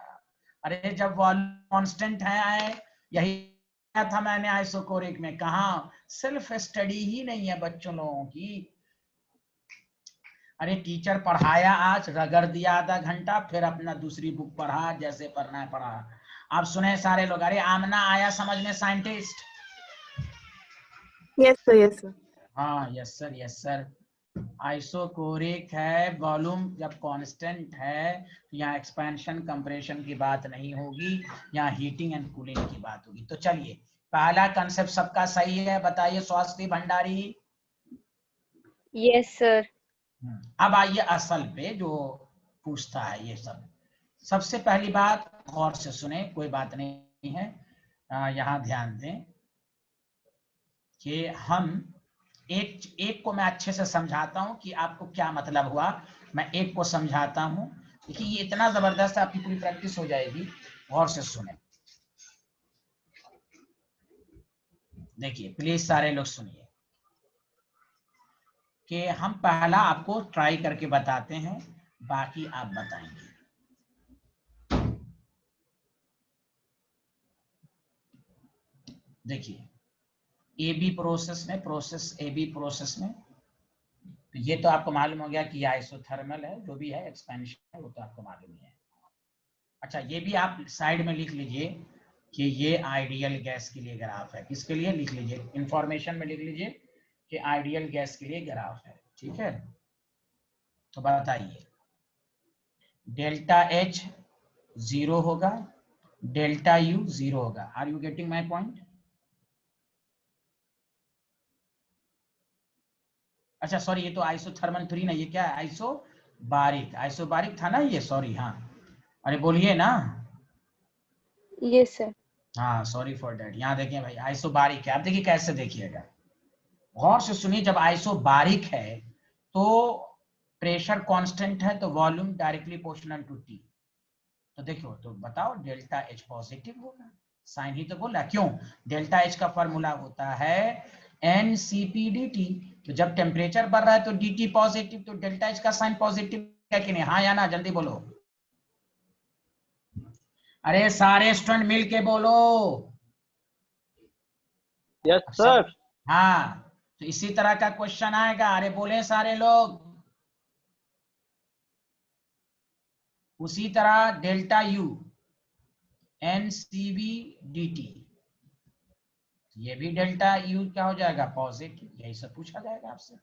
अरे जब वॉल्यूम कांस्टेंट है, यही था मैंने आइसोकोरिक में। कहा सेल्फ स्टडी ही नहीं है बच्चों लोगों की। अरे टीचर पढ़ाया आज, रगड़ दिया आधा घंटा, फिर अपना दूसरी बुक पढ़ा, जैसे पढ़ना है पढ़ा। आप सुने सारे लोग? अरे आमना आया समझ में साइंटिस्ट? Yes sir. हाँ यस सर। आइसोकोरिक है, वॉल्यूम जब कांस्टेंट है तो यहाँ एक्सपेंशन कंप्रेशन की बात नहीं होगी, यहाँ हीटिंग एंड कूलिंग की बात होगी। तो चलिए पहला कंसेप्ट सबका सही है, बताइए स्वास्थ्य भंडारी। Yes, sir. अब आइए असल पे जो पूछता है ये सब। सबसे पहली बात, गौर से सुने, कोई बात नहीं है, यहाँ ध्यान दें कि हम एक को मैं अच्छे से समझाता हूं कि आपको क्या मतलब हुआ। मैं एक को समझाता हूं, देखिए ये इतना जबरदस्त, आपकी पूरी प्रैक्टिस हो जाएगी। गौर से सुने, देखिए प्लीज सारे लोग सुनिए कि हम पहला आपको ट्राई करके बताते हैं। बाकी आप बताएंगे। देखिए AB प्रोसेस में, प्रोसेस AB प्रोसेस में, तो ये तो आपको मालूम हो गया कि आइसोथर्मल है, जो भी है एक्सपेंशन है वो तो आपको मालूम ही है। अच्छा ये भी आप साइड में लिख लीजिए कि ये आइडियल गैस के लिए ग्राफ है। किसके लिए? लिख लीजिए, इंफॉर्मेशन में लिख लीजिए कि आइडियल गैस के लिए ग्राफ है। ठीक है, तो बताइए डेल्टा H 0 होगा, डेल्टा U 0 होगा। Are you getting my point? अच्छा सॉरी, ये तो आइसोथर्मल 3 ना, ये क्या है? आइसोबारिक, आइसोबारिक था ना ये, सॉरी। हाँ अरे बोलिए ना। Yes, sir. हाँ सॉरी फॉर दैट। यहाँ देखिए भाई आइसोबारिक है। आप देखिए कैसे, देखिएगा गौर से सुनिए। जब आइसोबारिक है तो प्रेशर कांस्टेंट है, तो volume directly proportional to T। तो देखो, तो बताओ डेल्टा H पॉजिटिव होगा, साइन ही तो बोला। क्यों? डेल्टा H का फॉर्मूला होता है NCP/dt। तो जब टेम्परेचर बढ़ रहा है तो dt पॉजिटिव, तो डेल्टा H का साइन पॉजिटिव है कि नहीं? हाँ या ना, जल्दी बोलो। अरे सारे स्टूडेंट मिल के बोलो। Yes sir. हाँ, तो इसी तरह का क्वेश्चन आएगा। अरे बोले सारे लोग। उसी तरह डेल्टा U NCV/dt, ये भी डेल्टा U क्या हो जाएगा? पॉजिटिव। यही सब पूछा जाएगा आपसे।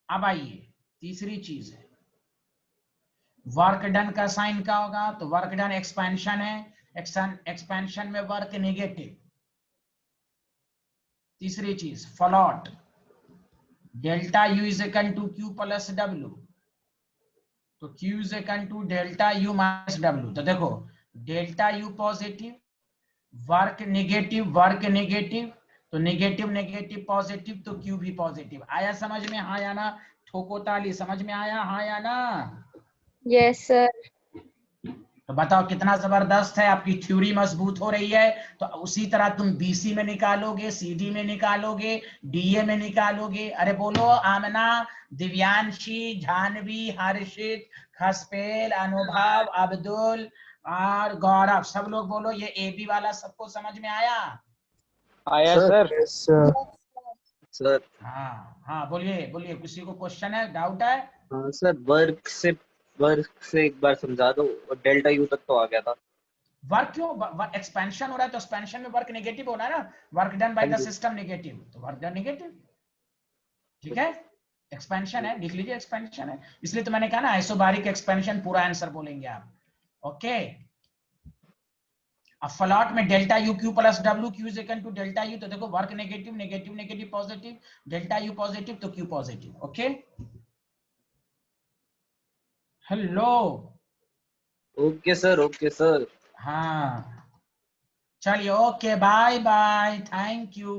अब आइए तीसरी चीज है, वर्क डन का साइन क्या होगा? तो वर्क डन एक्सपेंशन है, एक्सपेंशन में वर्क नेगेटिव। तीसरी चीज फ्लॉट, delta U is equal to Q plus W, तो Q is equal to delta U minus W। तो देखो delta U positive, work negative, work negative, तो नेगेटिव नेगेटिव पॉजिटिव, तो Q भी पॉजिटिव। आया समझ में? हाँ या ना? ठोको ताली, समझ में आया? हाँ या ना? Yes, sir. तो बताओ कितना जबरदस्त है, आपकी थ्योरी मजबूत हो रही है। तो उसी तरह तुम BC में निकालोगे, CD में निकालोगे, DA में निकालोगे। अरे बोलो आमना, दिव्यांशी, जानवी, हर्षित, खसपेल, अनुभव, अब्दुल और गौरव, सब लोग बोलो ये AB वाला सबको समझ में आया? आया सर। Yes, sir. सर। हाँ हाँ बोलिए बोलिए, किसी को क्वेश्चन है, डाउट है? हाँ सर, वर्क से एक बार समझा दो। डेल्टा U तक तो आ गया था। वर्क क्यों? एक्सपेंशन हो रहा है तो एक्सपेंशन में वर्क नेगेटिव होना है ना। Work done by the system negative, तो वर्क डन नेगेटिव। ठीक है, एक्सपेंशन है, लिख लीजिए एक्सपेंशन है। इसलिए तो मैंने कहा ना आइसोबारिक एक्सपेंशन, पूरा आंसर बोलेंगे आप। ओके, अब फ्लॉट में delta U Q plus W, Q is equal to delta U। तो देखो work negative negative negative positive, delta U positive तो Q positive. Okay, hello. Okay sir, okay sir. हाँ चलिए, okay bye bye, thank you.